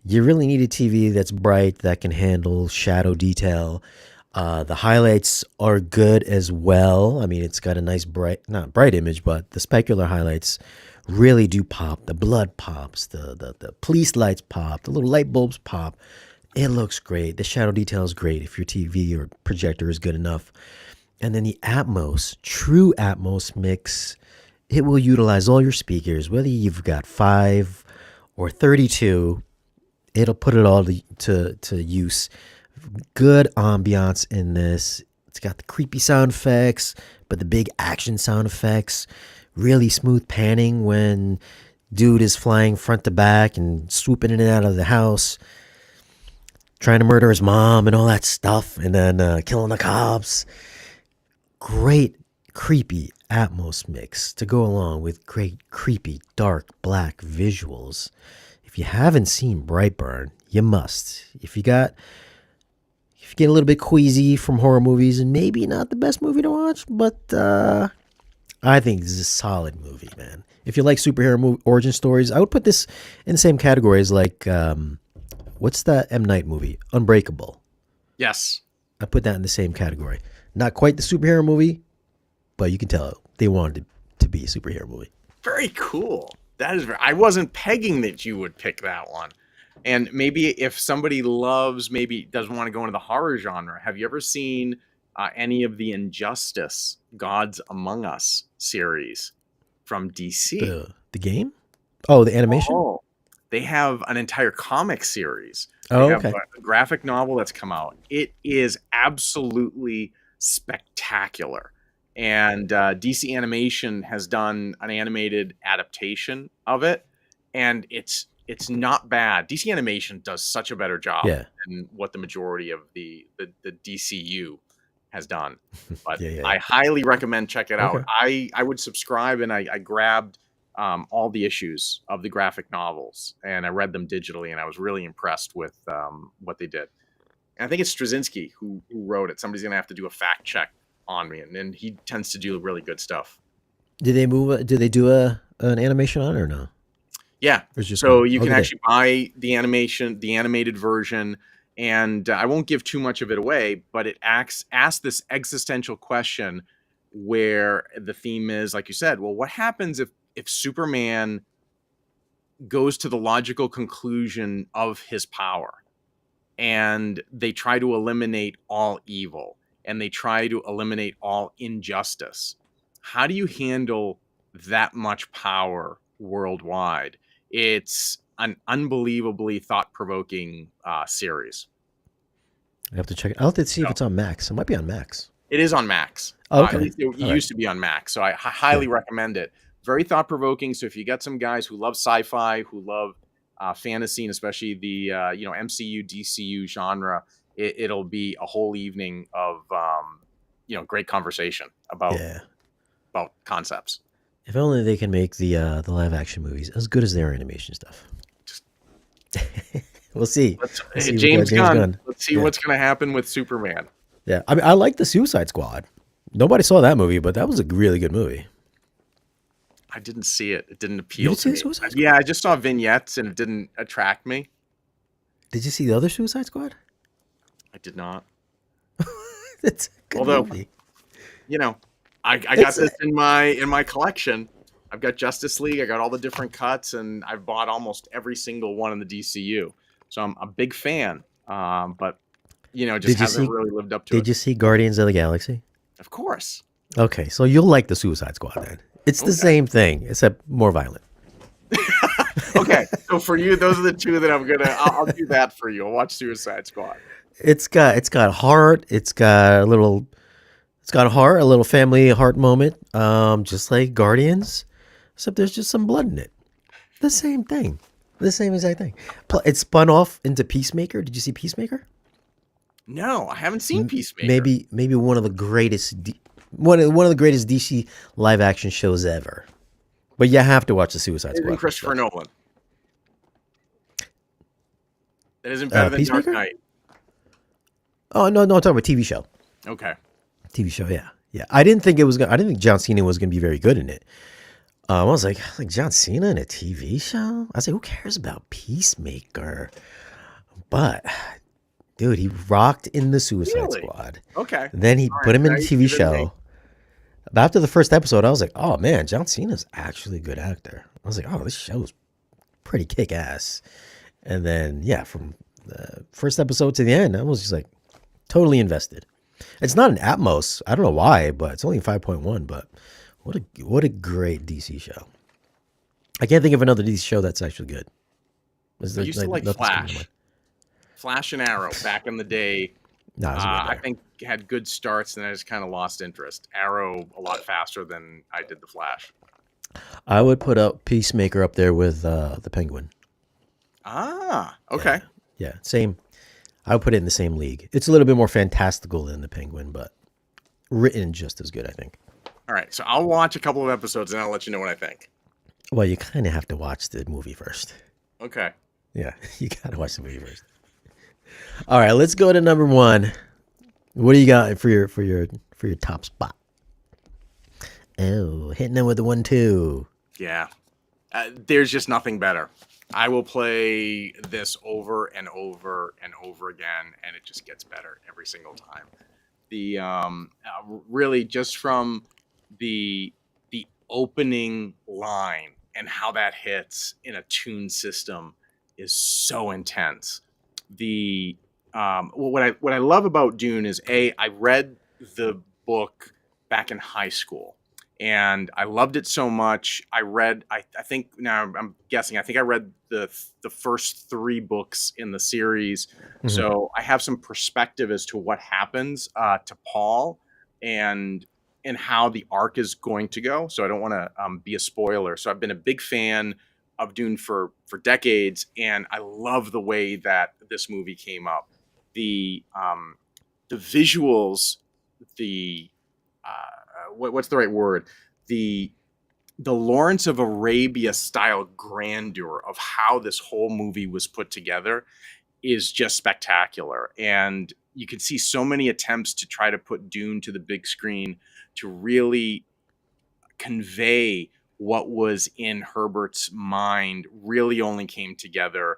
you really need a TV that's bright, that can handle shadow detail. The highlights are good as well. I mean, it's got a nice not bright image, but the specular highlights really do pop. The blood pops, the police lights pop, the little light bulbs pop. It looks great. The shadow detail is great if your TV or projector is good enough. And then the Atmos, true Atmos mix, it will utilize all your speakers, whether you've got 5 or 32, it'll put it all to use. Good ambiance in this. It's got the creepy sound effects, but the big action sound effects. Really smooth panning when dude is flying front to back and swooping in and out of the house, trying to murder his mom and all that stuff, and then killing the cops. Great creepy Atmos mix to go along with great creepy dark black visuals. If you haven't seen Brightburn, you must. If you get a little bit queasy from horror movies and maybe not the best movie to watch, but I think this is a solid movie, man. If you like superhero origin stories, I would put this in the same category as like, what's that M. Night movie? Unbreakable. Yes. I put that in the same category. Not quite the superhero movie, but you can tell they wanted it to be a superhero movie. Very cool. That is. I wasn't pegging that you would pick that one. And maybe if somebody maybe doesn't want to go into the horror genre, have you ever seen any of the Injustice Gods Among Us series from DC? The game? Oh, the animation? Oh, they have an entire comic series. They Oh, have okay. a graphic novel that's come out. It is absolutely spectacular. and DC Animation has done an animated adaptation of it, and it's not bad. DC Animation does such a better job Yeah. than what the majority of the DCU has done. But Yeah, yeah, I yeah. highly recommend check it out. Okay. I would subscribe, and I grabbed all the issues of the graphic novels, and I read them digitally, and I was really impressed with what they did. And I think it's Straczynski who wrote it. Somebody's gonna have to do a fact check on me, and he tends to do really good stuff. Did they move? Did they do an animation on it or no? Yeah, Or it's just so movie? you Oh, can did they? actually buy the animation, the animated version, and I won't give too much of it away, but it asks this existential question where the theme is, like you said, well, what happens if Superman goes to the logical conclusion of his power, and they try to eliminate all evil, and they try to eliminate all injustice? How do you handle that much power worldwide? It's an unbelievably thought-provoking series. I have to check it. I'll have to see if So it's on Max. It might be on Max. it is on Max. Oh, At okay. least it All right. used to be on Max, so I Yeah. highly recommend it. Very thought-provoking. So if you got some guys who love sci-fi, who love fantasy, and especially the MCU, DCU genre, it'll be a whole evening of great conversation Yeah. about concepts. If only they can make the live action movies as good as their animation stuff. Just We'll see. We'll see. We got James James Gunn. Gunn. Let's see Yeah. what's going to happen with Superman. Yeah. I mean, I like the Suicide Squad. Nobody saw that movie, but that was a really good movie. I didn't see it. It didn't You appeal didn't to see the me. Suicide Squad? Yeah, I just saw vignettes and it didn't attract me. Did you see the other Suicide Squad? I did not. It's a good Although, movie. I got It's this in my collection. I've got Justice League. I got all the different cuts, and I've bought almost every single one in the DCU. So I'm a big fan. But just Did you hasn't see? really lived up to Did it. you see Guardians of the Galaxy? Of course. Okay, so you'll like the Suicide Squad then. It's the Okay. same thing, except more violent. Okay. So for you, those are the two that I'll do that for you. I'll watch Suicide Squad. It's got heart. It's got a heart, a little family heart moment. Just like Guardians, except there's just some blood in it. The same thing, the same exact thing. It spun off into Peacemaker. Did you see Peacemaker? No, I haven't seen Peacemaker. Maybe one of the greatest one of the greatest DC live action shows ever. But you have to watch the Suicide Isn't Squad. Christopher Nolan. That isn't better than Dark Peacemaker? Knight. Oh no, I'm talking about TV show. Okay. TV show, yeah, yeah. I didn't think John Cena was gonna be very good in it. I was like John Cena in a TV show. I was like, who cares about Peacemaker? But dude, he rocked in the Suicide Really? Squad. Okay. Then he All put right, him in now a you TV convinced me. show. But after the first episode, I was like, oh man, John Cena's actually a good actor. I was like, oh, this show's pretty kick ass. And then yeah, from the first episode to the end, I was just like totally invested. It's not an Atmos. I don't know why, but it's only 5.1. But what a great DC show. I can't think of another DC show that's actually good. I used to like nothing's coming to Flash. mind. Flash and Arrow back in the day. No, it was way I better. think had good starts, and I just kind of lost interest. Arrow a lot faster than I did the Flash. I would put up Peacemaker up there with the Penguin. Ah, okay. Yeah, same. I would put it in the same league. It's a little bit more fantastical than the Penguin, but written just as good, I think. All right, so I'll watch a couple of episodes, and I'll let you know what I think. Well, you kind of have to watch the movie first. Okay. Yeah, you got to watch the movie first. All right, let's go to number one. What do you got for your top spot? Oh, hitting them with the 1-2. Yeah. There's just nothing better. I will play this over and over and over again, and it just gets better every single time. The really just from the opening line and how that hits in a tune system is so intense. The what I love about Dune is I read the book back in high school, and I loved it so much. I think now I'm guessing. I think I read the first 3 books in the series, Mhm. so I have some perspective as to what happens to Paul, and and how the arc is going to go. So I don't want to be a spoiler. So I've been a big fan of Dune for decades, and I love the way that this movie came up. The visuals, the what's the right word? The the Lawrence of Arabia style grandeur of how this whole movie was put together is just spectacular. And you can see so many attempts to try to put Dune to the big screen to really convey what was in Herbert's mind really only came together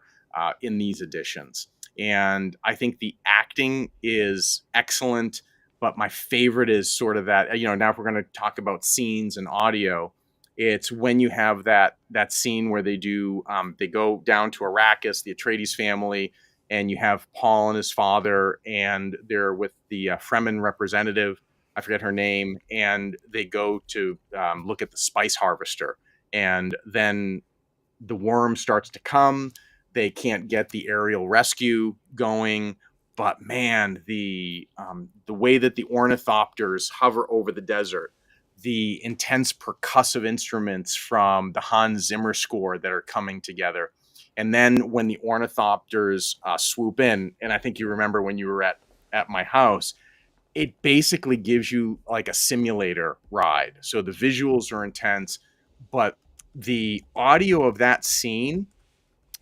in these editions. And I think the acting is excellent, but my favorite is sort of that, now if we're going to talk about scenes and audio, it's when you have that scene where they go down to Arrakis, the Atreides family, and you have Paul and his father, and they're with the Fremen representative, I forget her name, and they go to look at the spice harvester, and then the worm starts to come. They can't get the aerial rescue going, but man, the way that the ornithopters hover over the desert, the intense percussive instruments from the Hans Zimmer score that are coming together, and then when the ornithopters swoop in, and I think you remember when you were at my house, it basically gives you like a simulator ride. So the visuals are intense, but the audio of that scene,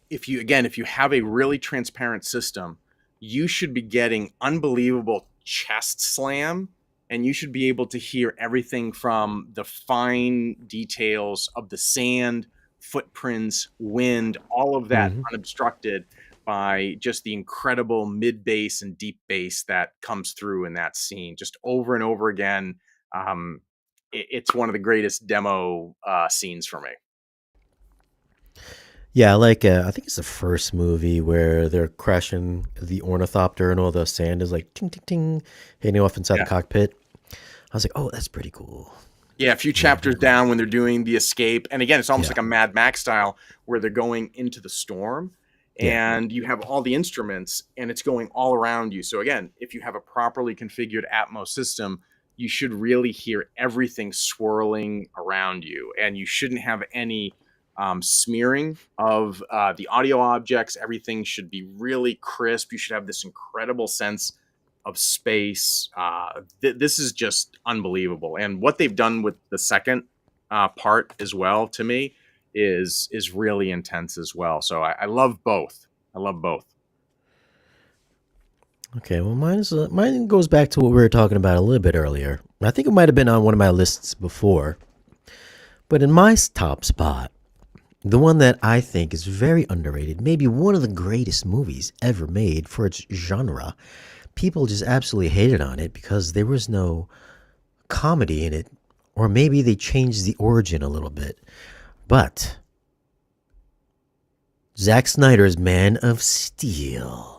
if you have a really transparent system, you should be getting unbelievable chest slam, and you should be able to hear everything from the fine details of the sand, footprints, wind, all of that Hmm. unobstructed by just the incredible mid bass and deep bass that comes through in that scene just over and over again. Um, it's one of the greatest demo scenes for me. Yeah, like I think it's the first movie where they're crashing the ornithopter and all the sand is like ting ting ting hitting off inside the Yeah. cockpit. I was like, oh, that's pretty cool. Yeah, a few Yeah, chapters pretty cool. down when they're doing the escape. And again, it's almost Yeah, like a Mad Max style where they're going into the storm yeah. and you have all the instruments and it's going all around you. So again, if you have a properly configured Atmos system, you should really hear everything swirling around you, and you shouldn't have any smearing of the audio objects. Everything should be really crisp. You should have this incredible sense of space. This is just unbelievable, and what they've done with the second part as well, to me, is really intense as well. So I love both. I love both. Okay, well, mine goes back to what we were talking about a little bit earlier. I think it might have been on one of my lists before, but in my top spot, the one that I think is very underrated, maybe one of the greatest movies ever made for its genre. People just absolutely hated on it because there was no comedy in it, or maybe they changed the origin a little bit. But Zack Snyder's Man of Steel.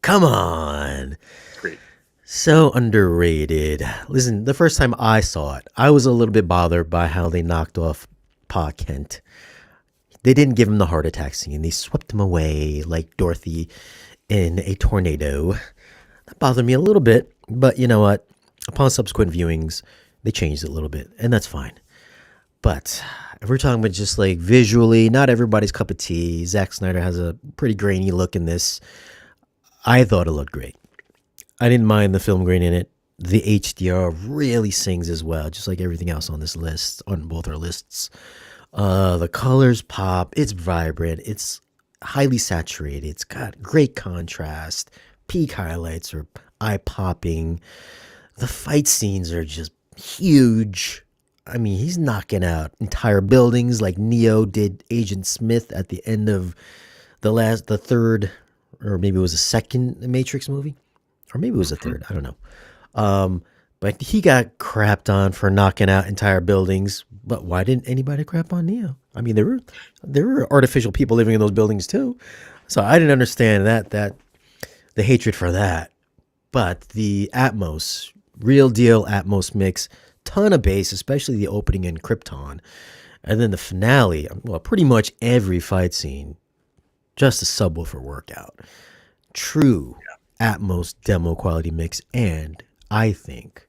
Come on. Great. So underrated. Listen, the first time I saw it, I was a little bit bothered by how they knocked off Pa Kent. They didn't give him the heart attack scene. They swept him away like Dorothy in a tornado. That bothered me a little bit, but you know what? Upon subsequent viewings, they changed it a little bit, and that's fine. But if we're talking about just like visually, not everybody's cup of tea. Zack Snyder has a pretty grainy look in this. I thought it looked great. I didn't mind the film grain in it. The HDR really sings as well, just like everything else on this list, on both our lists. The colors pop. It's vibrant. It's highly saturated. It's got great contrast. Peak highlights are eye popping. The fight scenes are just huge. I mean, he's knocking out entire buildings like Neo did Agent Smith at the end of the third, or maybe it was the second Matrix movie, or maybe it was the Mhm. third. I don't know. But he got crapped on for knocking out entire buildings. But why didn't anybody crap on Neo? I mean, there were artificial people living in those buildings too. So I didn't understand that the hatred for that. But the Atmos, real deal Atmos mix, ton of bass, especially the opening in Krypton, and then the finale. Well, pretty much every fight scene, just a subwoofer workout. True Atmos demo quality mix, and I think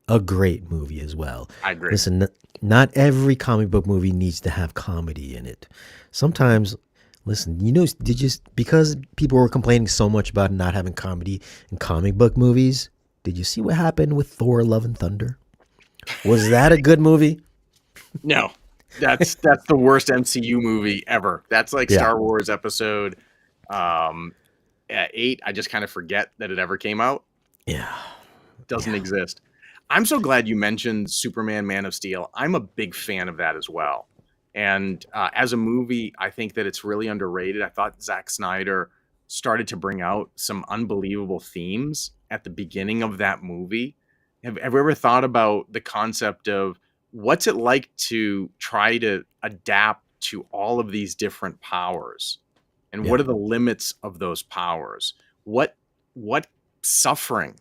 a great movie as well. I agree. Listen, not every comic book movie needs to have comedy in it. Sometimes, listen, did you because people were complaining so much about not having comedy in comic book movies? Did you see what happened with Thor: Love and Thunder? Was that a good movie? No, that's the worst MCU movie ever. That's like Yeah, Star Wars episode um, 8. I just kind of forget that it ever came out. yeah, Doesn't yeah, exist. I'm so glad you mentioned Superman Man of Steel. I'm a big fan of that as well. And as a movie, I think that it's really underrated. I thought Zack Snyder started to bring out some unbelievable themes at the beginning of that movie. Have you ever thought about the concept of what's it like to try to adapt to all of these different powers? And yeah, what are the limits of those powers? What suffering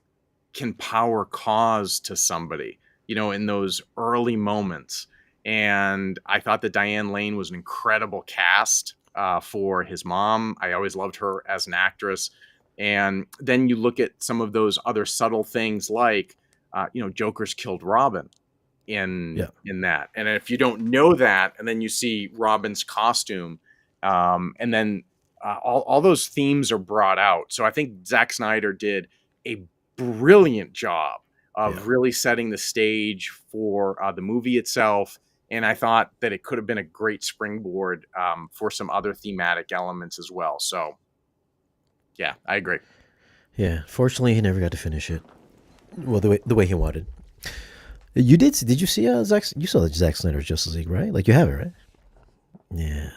can power cause to somebody, in those early moments? And I thought that Diane Lane was an incredible cast for his mom. I always loved her as an actress. And then you look at some of those other subtle things like, Joker's killed Robin yeah, in that. And if you don't know that, and then you see Robin's costume, and then all those themes are brought out. So I think Zack Snyder did a brilliant job yeah. of really setting the stage for the movie itself. And I thought that it could have been a great springboard for some other thematic elements as well. So, yeah, I agree. Yeah. Fortunately, he never got to finish it. Well, the way he wanted. You did? Did you see Zack? You saw the Zack Snyder's Justice League, right? Like you have it, right? Yeah.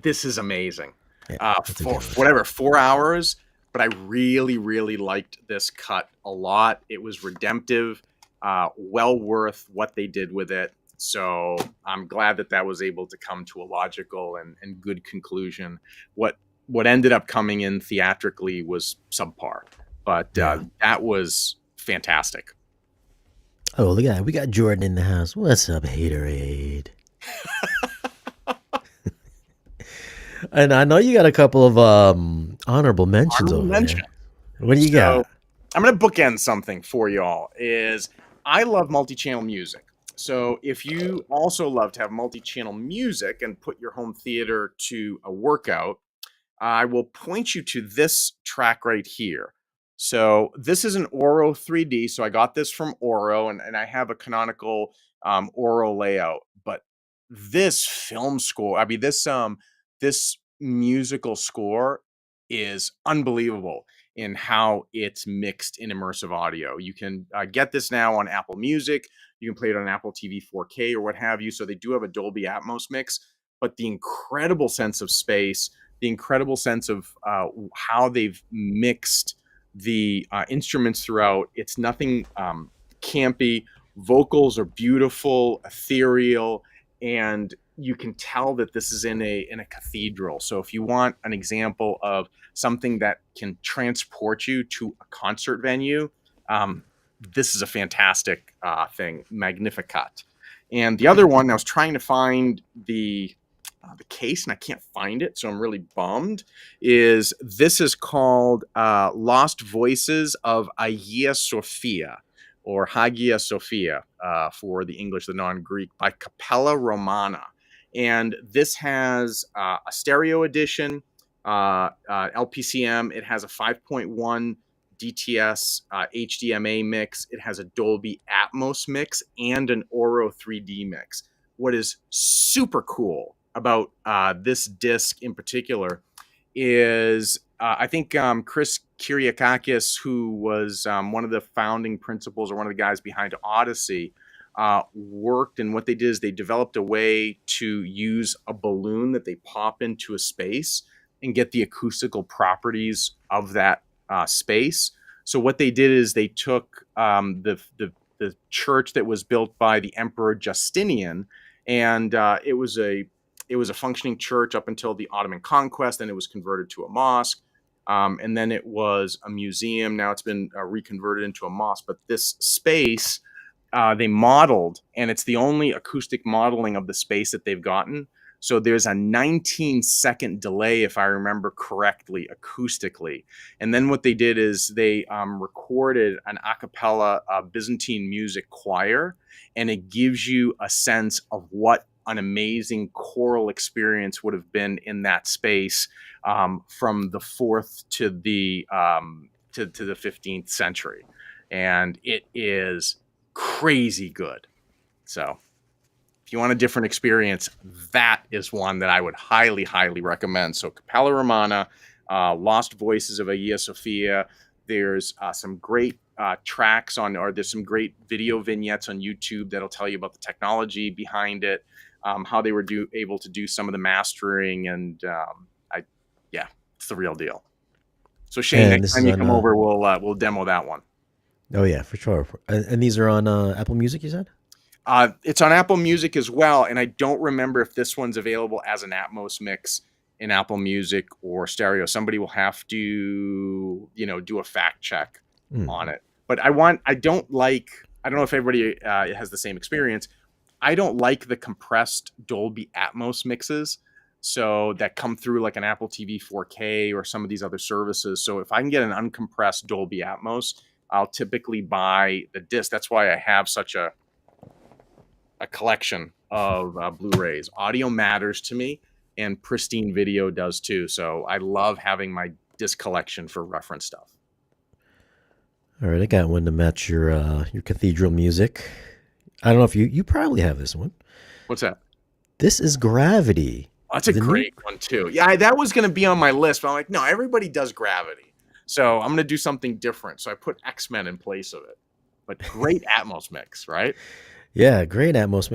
This is amazing. Yeah. That's a For good one. whatever 4 hours, but I really, really liked this cut a lot. It was redemptive, well worth what they did with it. So I'm glad that that was able to come to a logical and good conclusion. What ended up coming in theatrically was subpar, but Yeah. that was fantastic. Oh, look at that. We got Jordan in the house. What's up, haterade? And I know you got a couple of honorable mentions Honorable over mention. there. What do you So got? I'm going to bookend something for y'all. Is I love multi-channel music. So if you also love to have multi-channel music and put your home theater to a workout, I will point you to this track right here. So this is an Oro 3D. So I got this from Oro, and I have a canonical Oro layout. But this film score, I mean this musical score is unbelievable in how it's mixed in immersive audio. You can get this now on Apple Music. You can play it on Apple TV 4K or what have you. So they do have a Dolby Atmos mix, but the incredible sense of space, the incredible sense of how they've mixed the instruments throughout. It's nothing campy. Vocals are beautiful, ethereal, and you can tell that this is in a cathedral. So if you want an example of something that can transport you to a concert venue, this is a fantastic thing, Magnificat. And the other one, I was trying to find the case and I can't find it, so I'm really bummed. This is called Lost Voices of Hagia Sophia, or Hagia Sophia for the English, the non-Greek, by Capella Romana. And this has a stereo edition, LPCM. It has a 5.1 DTS HDMA mix. It has a Dolby Atmos mix and an Oro 3D mix. What is super cool about this disc in particular is I think Chris Kyriakakis, who was one of the founding principals or one of the guys behind Odyssey, worked, and what they did is they developed a way to use a balloon that they pop into a space and get the acoustical properties of that space. So what they did is they took the church that was built by the Emperor Justinian, and it was a functioning church up until the Ottoman conquest. Then it was converted to a mosque. And then it was a museum. Now it's been reconverted into a mosque. But this space they modeled, and it's the only acoustic modeling of the space that they've gotten. So there's a 19-second delay, if I remember correctly, acoustically. And then what they did is they recorded an a cappella Byzantine music choir, and it gives you a sense of what an amazing choral experience would have been in that space from the 4th to the to the 15th century. And it is crazy good. So if you want a different experience, that is one that I would highly, highly recommend. So Capella Romana, Lost Voices of Hagia Sophia. There's some great tracks on, or there's some great video vignettes on YouTube that'll tell you about the technology behind it, how they were able to do some of the mastering, and yeah, it's the real deal. So Shane, And next this time is you on. come over, we'll demo that one. Oh yeah, for sure. And these are on Apple Music, you said? It's on Apple Music as well, and I don't remember if this one's available as an Atmos mix in Apple Music or stereo. Somebody will have to, do a fact check on it. But I don't know if everybody has the same experience. I don't like the compressed Dolby Atmos mixes, so that come through like an Apple TV 4K or some of these other services. So if I can get an uncompressed Dolby Atmos, I'll typically buy the disc. That's why I have such a collection of Blu-rays. Audio matters to me, and pristine video does too. So I love having my disc collection for reference stuff. All right, I got one to match your cathedral music. I don't know if you probably have this one. What's that? This is Gravity. Oh, that's a great one too. Yeah, that was going to be on my list, but I'm like, no, everybody does Gravity. So I'm going to do something different. So I put X-Men in place of it. But great Atmos mix, right? Yeah, great Atmos.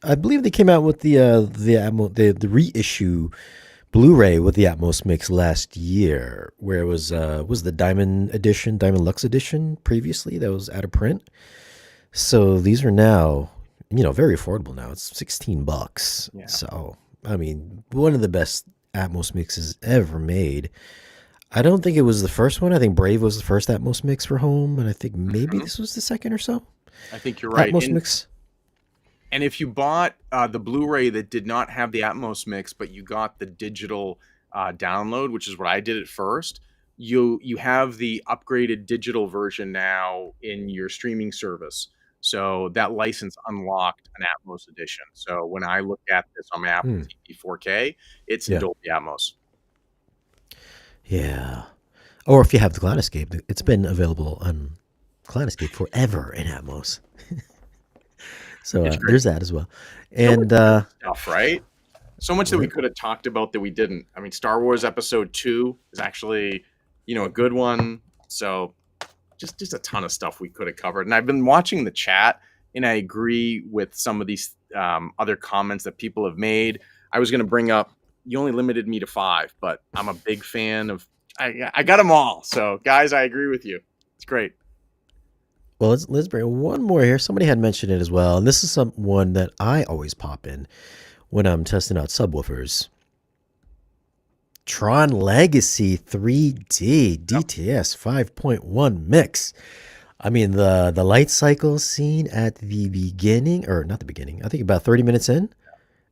I believe they came out with the reissue Blu-ray with the Atmos mix last year, where it was the Diamond Edition, Diamond Lux Edition previously that was out of print. So these are now, very affordable now. It's $16. Yeah. So I mean, one of the best Atmos mixes ever made. I don't think it was the first one. I think Brave was the first Atmos mix for home, and I think maybe this was the second or so. I think you're right. Atmos mix. And if you bought the Blu-ray that did not have the Atmos mix, but you got the digital download, which is what I did at first, you have the upgraded digital version now in your streaming service. So that license unlocked an Atmos edition. So when I look at this on my Apple TV 4K, it's in Dolby Atmos. Yeah. Or if you have the Cloudescape, it's been available on Cloudescape forever in Atmos. So there's that as well. And stuff, right? So much that we could have talked about that we didn't. I mean, Star Wars Episode 2 is actually, a good one. So just a ton of stuff we could have covered. And I've been watching the chat, and I agree with some of these other comments that people have made. I was going to bring up, you only limited me to 5, but I'm a big fan of, I got them all. So guys, I agree with you. It's great. Well, let's bring one more here. Somebody had mentioned it as well, and this is one that I always pop in when I'm testing out subwoofers. Tron Legacy 3D DTS 5.1 mix. I mean, the light cycle scene at the beginning, or not the beginning, I think about 30 minutes in.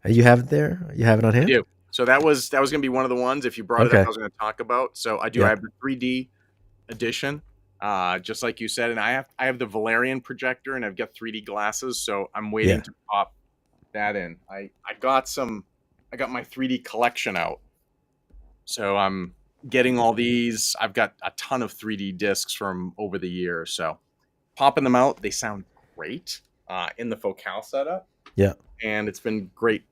You have it there? You have it on hand? I do. So that was going to be one of the ones, if you brought it up, I was going to talk about. So I do. I have the 3D edition. Just like you said, and I have the Valerian projector, and I've got 3D glasses, so I'm waiting to pop that in. I got my 3D collection out, so I'm getting all these. I've got a ton of 3D discs from over the years, so popping them out. They sound great in the Focal setup. Yeah, and it's been great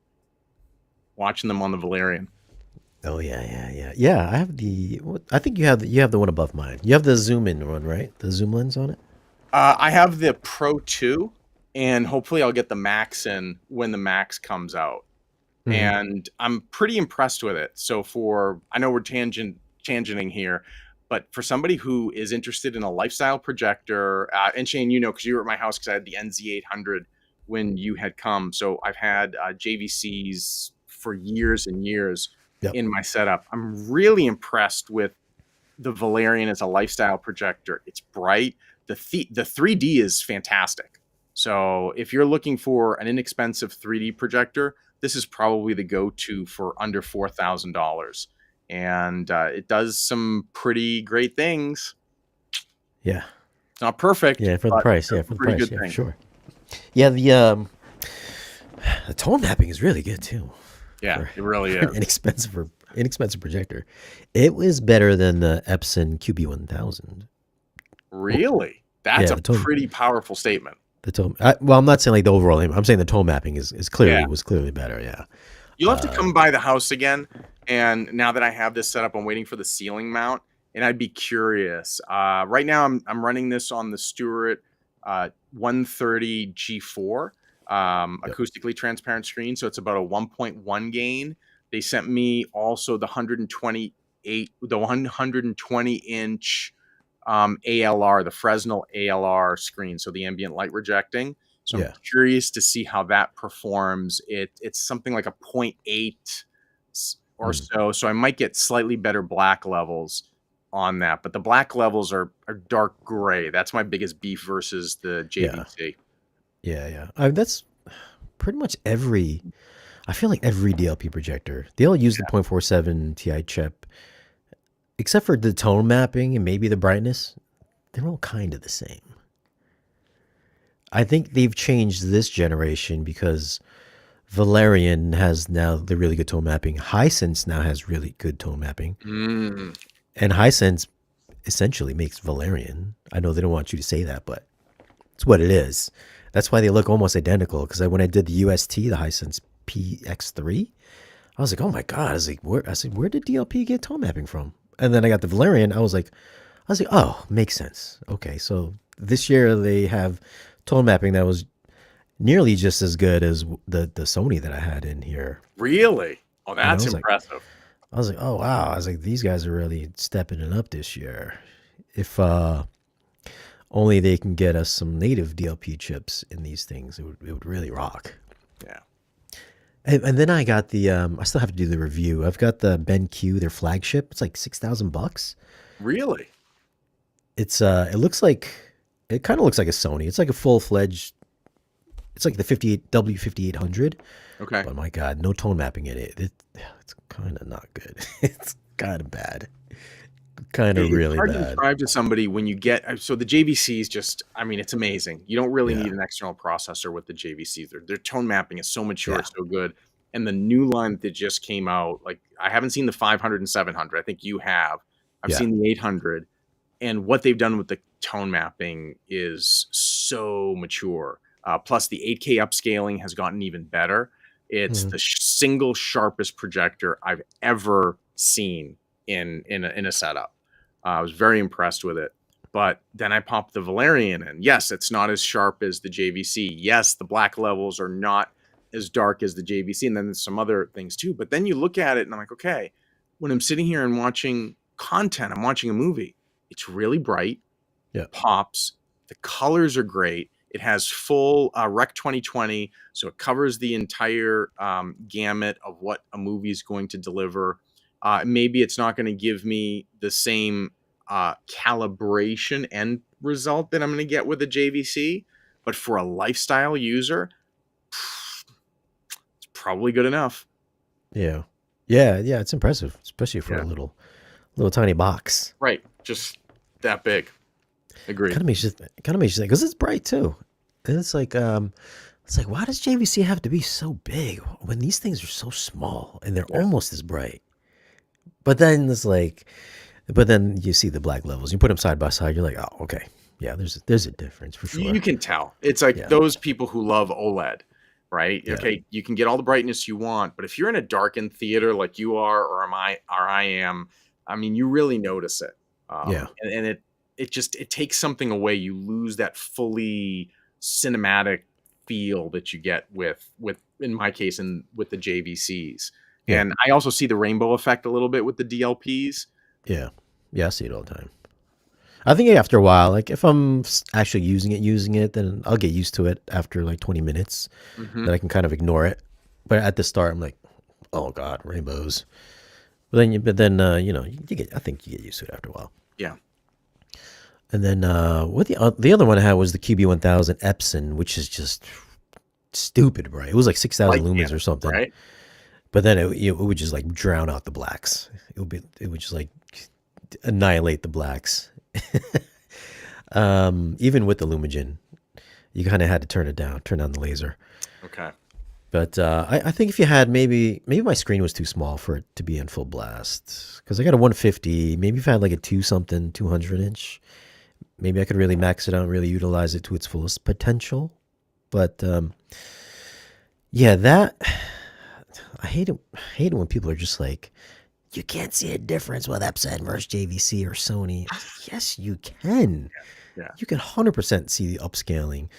watching them on the Valerian. Oh yeah. I have the. I think you have the one above mine. You have the zoom in one, right? The zoom lens on it. I have the Pro 2, and hopefully I'll get the Max in when the Max comes out. Mm-hmm. And I'm pretty impressed with it. So I know we're tangenting here, but for somebody who is interested in a lifestyle projector, and Shane, because you were at my house because I had the NZ800 when you had come. So I've had JVCs for years and years. In my setup. I'm really impressed with the Valerian as a lifestyle projector. It's bright. The 3D is fantastic. So if you're looking for an inexpensive 3D projector, this is probably the go-to for under $4,000, and it does some pretty great things. Yeah. It's not perfect, Yeah, for the but price. does Yeah, some for the pretty price. good Yeah, for things. sure. Yeah, the tone mapping is really good too Yeah, for, it really for an is. inexpensive projector. It was better than the Epson QB1000. Really? That's Yeah, a pretty powerful statement. the tone. Well, I'm not saying like the overall. I'm saying the tone mapping is Yeah. clearly better. Yeah. You'll have to come by the house again. And now that I have this set up, I'm waiting for the ceiling mount, and I'd be curious. Right now, I'm running this on the Stewart 130 G4 Yep. acoustically transparent screen, so it's about a 1.1 gain. They sent me also the 120 inch ALR, the Fresnel ALR screen, so the ambient light rejecting. So I'm Yeah. curious to see how that performs. It's something like a 0.8 or Mm. so. So I might get slightly better black levels on that. But the black levels are dark gray. That's my biggest beef versus the Yeah. JVC. Yeah. That's pretty much every. I feel like every DLP projector, they all use the 0.47 Ti chip, except for the tone mapping and maybe the brightness. They're all kind of the same. I think they've changed this generation because Valerian has now the really good tone mapping. Hisense now has really good tone mapping. Mm. And Hisense essentially makes Valerian. I know they don't want you to say that, but it's what it is. That's why they look almost identical. Because when I did the UST, the Hisense PX3, I was like, oh my God. I was like, where did DLP get tone mapping from? And then I got the Valerian. I was like, oh, makes sense. Okay, so this year they have tone mapping that was nearly just as good as the Sony that I had in here. Really? Oh, that's impressive. impressive. I was like, oh wow. I was like, these guys are really stepping it up this year. If only they can get us some native DLP chips in these things, it would really rock. Yeah. And then I got the I still have to do the review. I've got the BenQ, their flagship. It's like $6,000. Really? It's it kind of looks like a Sony. It's like a full-fledged. It's like the 58 W5800. Okay. But my God, no tone mapping in it. It's kind of not good. It's kind of bad. Kind of really hard to bad. describe to somebody when you get so the JVC is just, I mean, it's amazing. You don't really Yeah. need an external processor with the JVC. Their tone mapping is so mature, Yeah. it's so good. And the new line that just came out, like I haven't seen the 500 and 700. I think you have. I've Yeah. seen the 800, and what they've done with the tone mapping is so mature. Plus, the 8K upscaling has gotten even better. It's Mhm. the single sharpest projector I've ever seen in a setup. I was very impressed with it. But then I popped the Valerian in. Yes, it's not as sharp as the JVC. Yes, the black levels are not as dark as the JVC. And then there's some other things too. But then you look at it and I'm like, okay, when I'm sitting here and watching content, I'm watching a movie. It's really bright. Yeah. It pops. The colors are great. It has full Rec 2020. So it covers the entire gamut of what a movie is going to deliver. Maybe it's not going to give me the same calibration end result that I'm going to get with a JVC, but for a lifestyle user, it's probably good enough. Yeah. It's impressive, especially for a little tiny box. Right, just that big. Agreed. Kind of makes you think because it's bright too. And it's like why does JVC have to be so big when these things are so small and they're almost as bright? But then you see the black levels. You put them side by side. You're like, oh, okay, yeah. There's a difference for sure. You can tell. It's like those people who love OLED, right? Yeah. Okay, you can get all the brightness you want, but if you're in a darkened theater like you are, or I am, I mean, you really notice it. And it takes something away. You lose that fully cinematic feel that you get with in my case and with the JVCs. Yeah. And I also see the rainbow effect a little bit with the DLPs. Yeah, I see it all the time. I think after a while, like if I'm actually using it, then I'll get used to it after like 20 minutes. Then I can kind of ignore it. But at the start, I'm like, oh God, rainbows. But then I think you get used to it after a while. Yeah. And then what the other one I had was the QB1000 Epson, which is just stupid bright. It was like 6,000 Light lumens or cannon, something. right? But then it would just like drown out the blacks. It would just like annihilate the blacks. Even with the Lumigen, you kind of had to turn down the laser. Okay. But I think if you had maybe my screen was too small for it to be in full blast because I got a 150. Maybe if I had like a 200 inch, maybe I could really max it out and really utilize it to its fullest potential. But yeah, that I hate it when people are just like, you can't see a difference with Epson versus JVC or Sony. Yes, you can. Yeah. You can 100% see the upscaling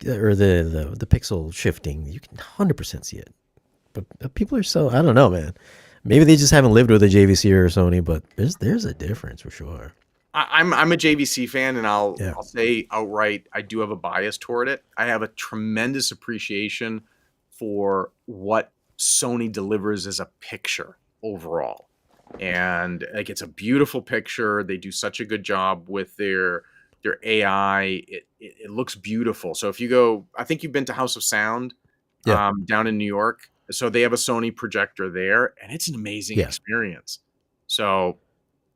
or the pixel shifting. You can 100% see it. But people are so, I don't know, man. Maybe they just haven't lived with a JVC or a Sony, but there's a difference for sure. I'm a JVC fan, and I'll Yeah. I'll say outright, I do have a bias toward it. I have a tremendous appreciation for what Sony delivers as a picture overall, and like it's a beautiful picture. They do such a good job with their AI. It looks beautiful. So if you go, I think you've been to House of Sound, Yeah. down in New York. So they have a Sony projector there, and it's an amazing Yeah. experience. So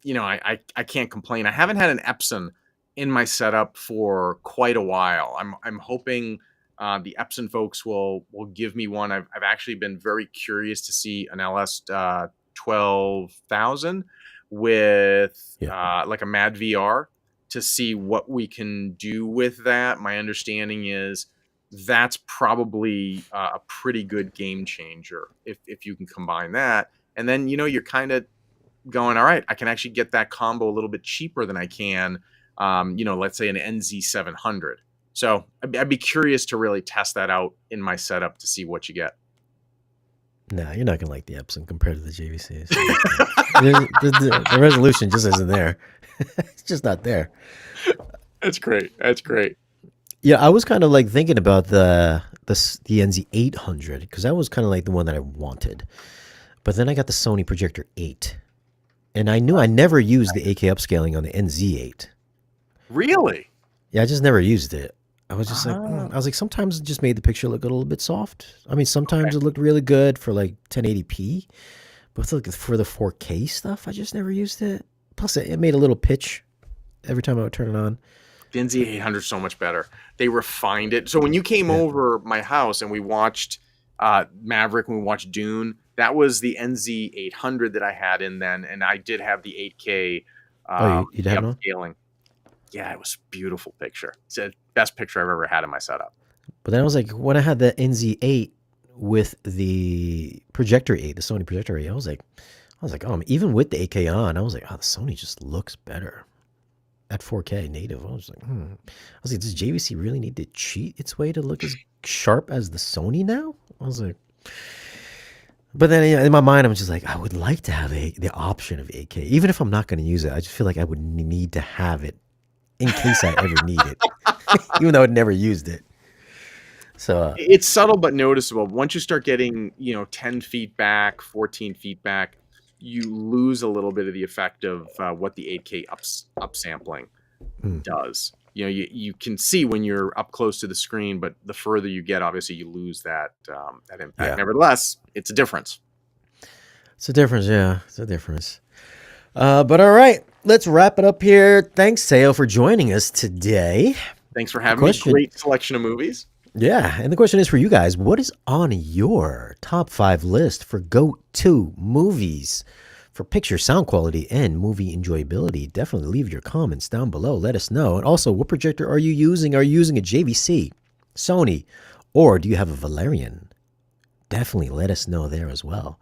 I can't complain. I haven't had an Epson in my setup for quite a while. I'm hoping the Epson folks will give me one. I've actually been very curious to see an LS 12,000 with Yeah. like a Mad VR to see what we can do with that. My understanding is that's probably a pretty good game changer if you can combine that. And then you're kind of going, all right, I can actually get that combo a little bit cheaper than I can, let's say an NZ700. So I'd be curious to really test that out in my setup to see what you get. No, you're not gonna like the Epson compared to the JVC. So the resolution just isn't there. It's just not there. That's great. That's great. Yeah, I was kind of like thinking about the NZ800 because that was kind of like the one that I wanted. But then I got the Sony Projector 8. And I knew I never used the AK upscaling on the NZ8. Really? Yeah, I just never used it. I was just like, Ah, I was like, sometimes it just made the picture look a little bit soft. I mean, sometimes okay. it looked really good for like 1080p, but for the 4K stuff, I just never used it. Plus, it made a little pitch every time I would turn it on. The NZ800 is so much better. They refined it. So when you came Yeah. over my house and we watched Maverick, and we watched Dune, that was the NZ800 that I had in then, and I did have the 8K Oh, you the have it on? upscaling. Yeah, it was a beautiful picture. It's the best picture I've ever had in my setup. But then I was like, when I had the NZ8 with the Projector 8, the Sony Projector 8, I was like, oh, even with the 8K on, I was like, oh, the Sony just looks better at 4K native. I was like, I was like, does JVC really need to cheat its way to look as sharp as the Sony now? I was like, but then in my mind, I'm just like, I would like to have the option of 8K, even if I'm not going to use it. I just feel like I would need to have it in case I ever need it, even though I'd never used it. So It's subtle but noticeable. Once you start getting 10 feet back, 14 feet back, you lose a little bit of the effect of what the 8K upsampling does. You can see when you're up close to the screen, but the further you get, obviously you lose that impact. Yeah. Nevertheless, it's a difference. it's a difference. Yeah, it's a difference. But all right, let's wrap it up here. Thanks, Theo, for joining us today. Thanks for having me. Great selection of movies. Yeah, and the question is for you guys, what is on your top 5 list for go-to movies for picture, sound quality, and movie enjoyability? Definitely leave your comments down below. Let us know. And also, what projector are you using? Are you using a JVC, Sony, or do you have a Valerian? Definitely let us know there as well.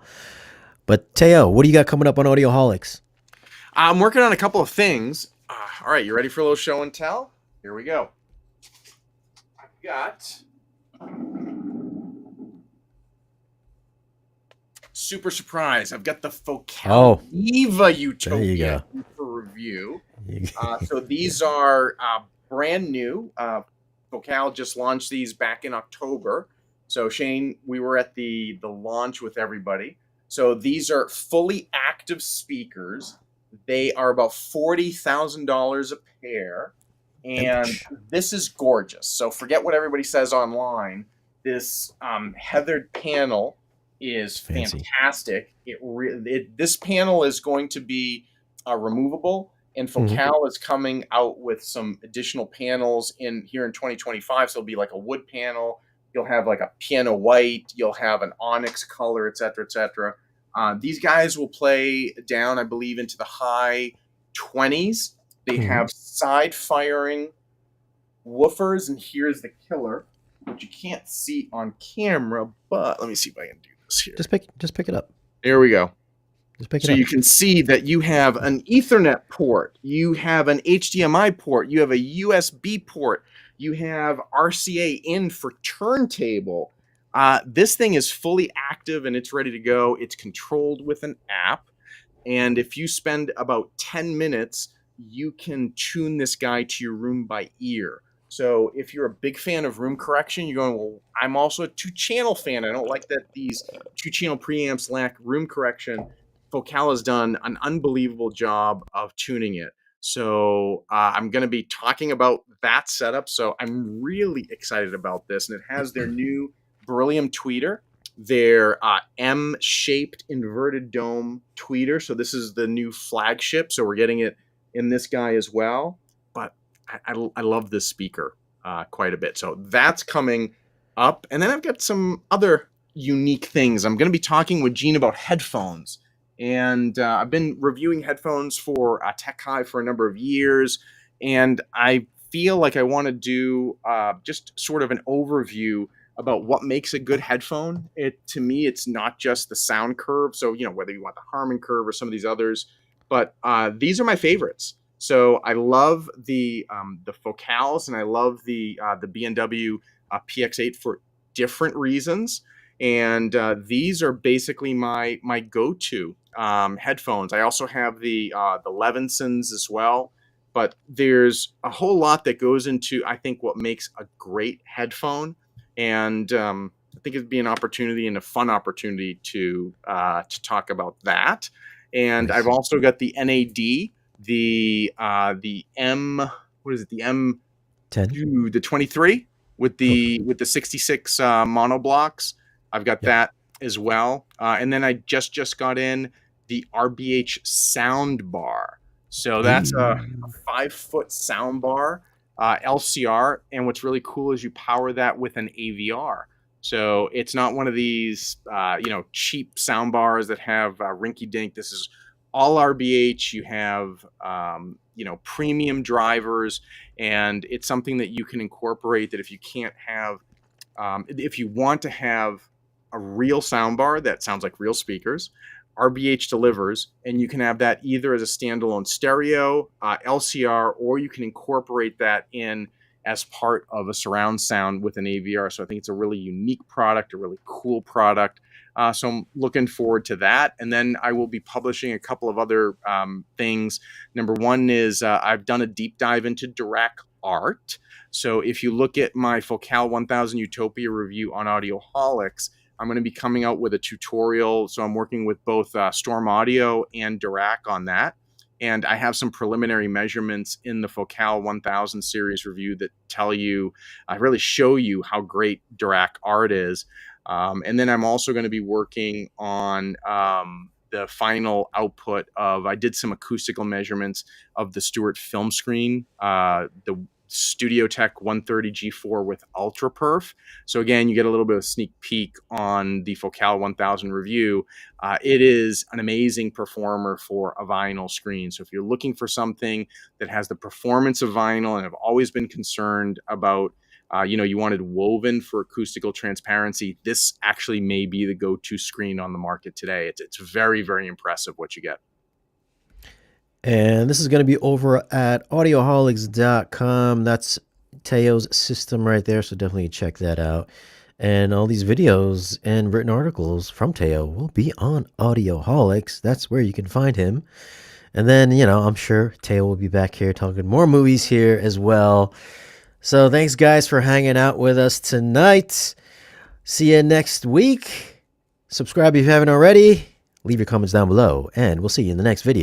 But Theo, what do you got coming up on Audioholics? I'm working on a couple of things. All right, you ready for a little show and tell? Here we go. I've got super surprise. I've got the Focal Viva Utopia there you go. for review. So these are brand new. Focal just launched these back in October. So Shane, we were at the launch with everybody. So these are fully active speakers. They are about $40,000 a pair. And this is gorgeous. So forget what everybody says online. This heathered panel is Fancy. fantastic. This panel is going to be removable, and Focal is coming out with some additional panels in 2025. So it'll be like a wood panel. You'll have like a piano white. You'll have an onyx color, etc., etc. These guys will play down, I believe, into the high 20s. They have side firing woofers, and here's the killer, which you can't see on camera, but let me see if I can do this here. Just pick it up. There we go. Just pick it So up. you can see that you have an Ethernet port, you have an HDMI port, you have a USB port, you have RCA in for turntable. This thing is fully active and it's ready to go. It's controlled with an app. And if you spend about 10 minutes, you can tune this guy to your room by ear. So if you're a big fan of room correction, you're going, well, I'm also a 2-channel fan. I don't like that these 2-channel preamps lack room correction. Focal has done an unbelievable job of tuning it. So I'm going to be talking about that setup. So I'm really excited about this. And it has their new beryllium tweeter, their M-shaped inverted dome tweeter. So this is the new flagship. So we're getting it in this guy as well. But I love this speaker quite a bit. So that's coming up. And then I've got some other unique things. I'm going to be talking with Gene about headphones. And I've been reviewing headphones for Tech Hive for a number of years. And I feel like I want to do just sort of an overview about what makes a good headphone. To me, it's not just the sound curve. So, whether you want the Harman curve or some of these others, but these are my favorites. So I love the Focals and I love the B&W PX8 for different reasons. And these are basically my go-to headphones. I also have the Levinsons as well. But there's a whole lot that goes into, I think, what makes a great headphone. And I think it'd be an opportunity and a fun opportunity to talk about that. And Nice. I've also got the NAD, the M, what is it? The M10, the 23 with the 66 monoblocks. I've got that as well. And then I just got in the RBH sound bar. So that's a 5-foot sound bar, LCR. And what's really cool is you power that with an AVR. So it's not one of these, cheap sound bars that have rinky dink. This is all RBH. You have, premium drivers, and it's something that you can incorporate that if you can't have, if you want to have a real soundbar that sounds like real speakers, RBH delivers, and you can have that either as a standalone stereo, LCR, or you can incorporate that in as part of a surround sound with an AVR. So I think it's a really unique product, a really cool product. So I'm looking forward to that. And then I will be publishing a couple of other things. Number one is I've done a deep dive into Dirac art. So if you look at my Focal 1000 Utopia review on Audioholics, I'm going to be coming out with a tutorial. So I'm working with both Storm Audio and Dirac on that. And I have some preliminary measurements in the Focal 1000 series review that tell you, really show you how great Dirac art is. And then I'm also going to be working on the final output of, I did some acoustical measurements of the Stewart film screen, the Studio Tech 130 G4 with Ultra Perf. So again, you get a little bit of a sneak peek on the Focal 1000 review. It is an amazing performer for a vinyl screen. So if you're looking for something that has the performance of vinyl and have always been concerned about, you wanted woven for acoustical transparency, this actually may be the go-to screen on the market today. It's very, very impressive what you get. And this is going to be over at audioholics.com. That's Theo's system right there, so definitely check that out. And all these videos and written articles from Theo will be on Audioholics. That's where you can find him. And then, I'm sure Theo will be back here talking more movies here as well. So thanks, guys, for hanging out with us tonight. See you next week. Subscribe if you haven't already. Leave your comments down below, and we'll see you in the next video.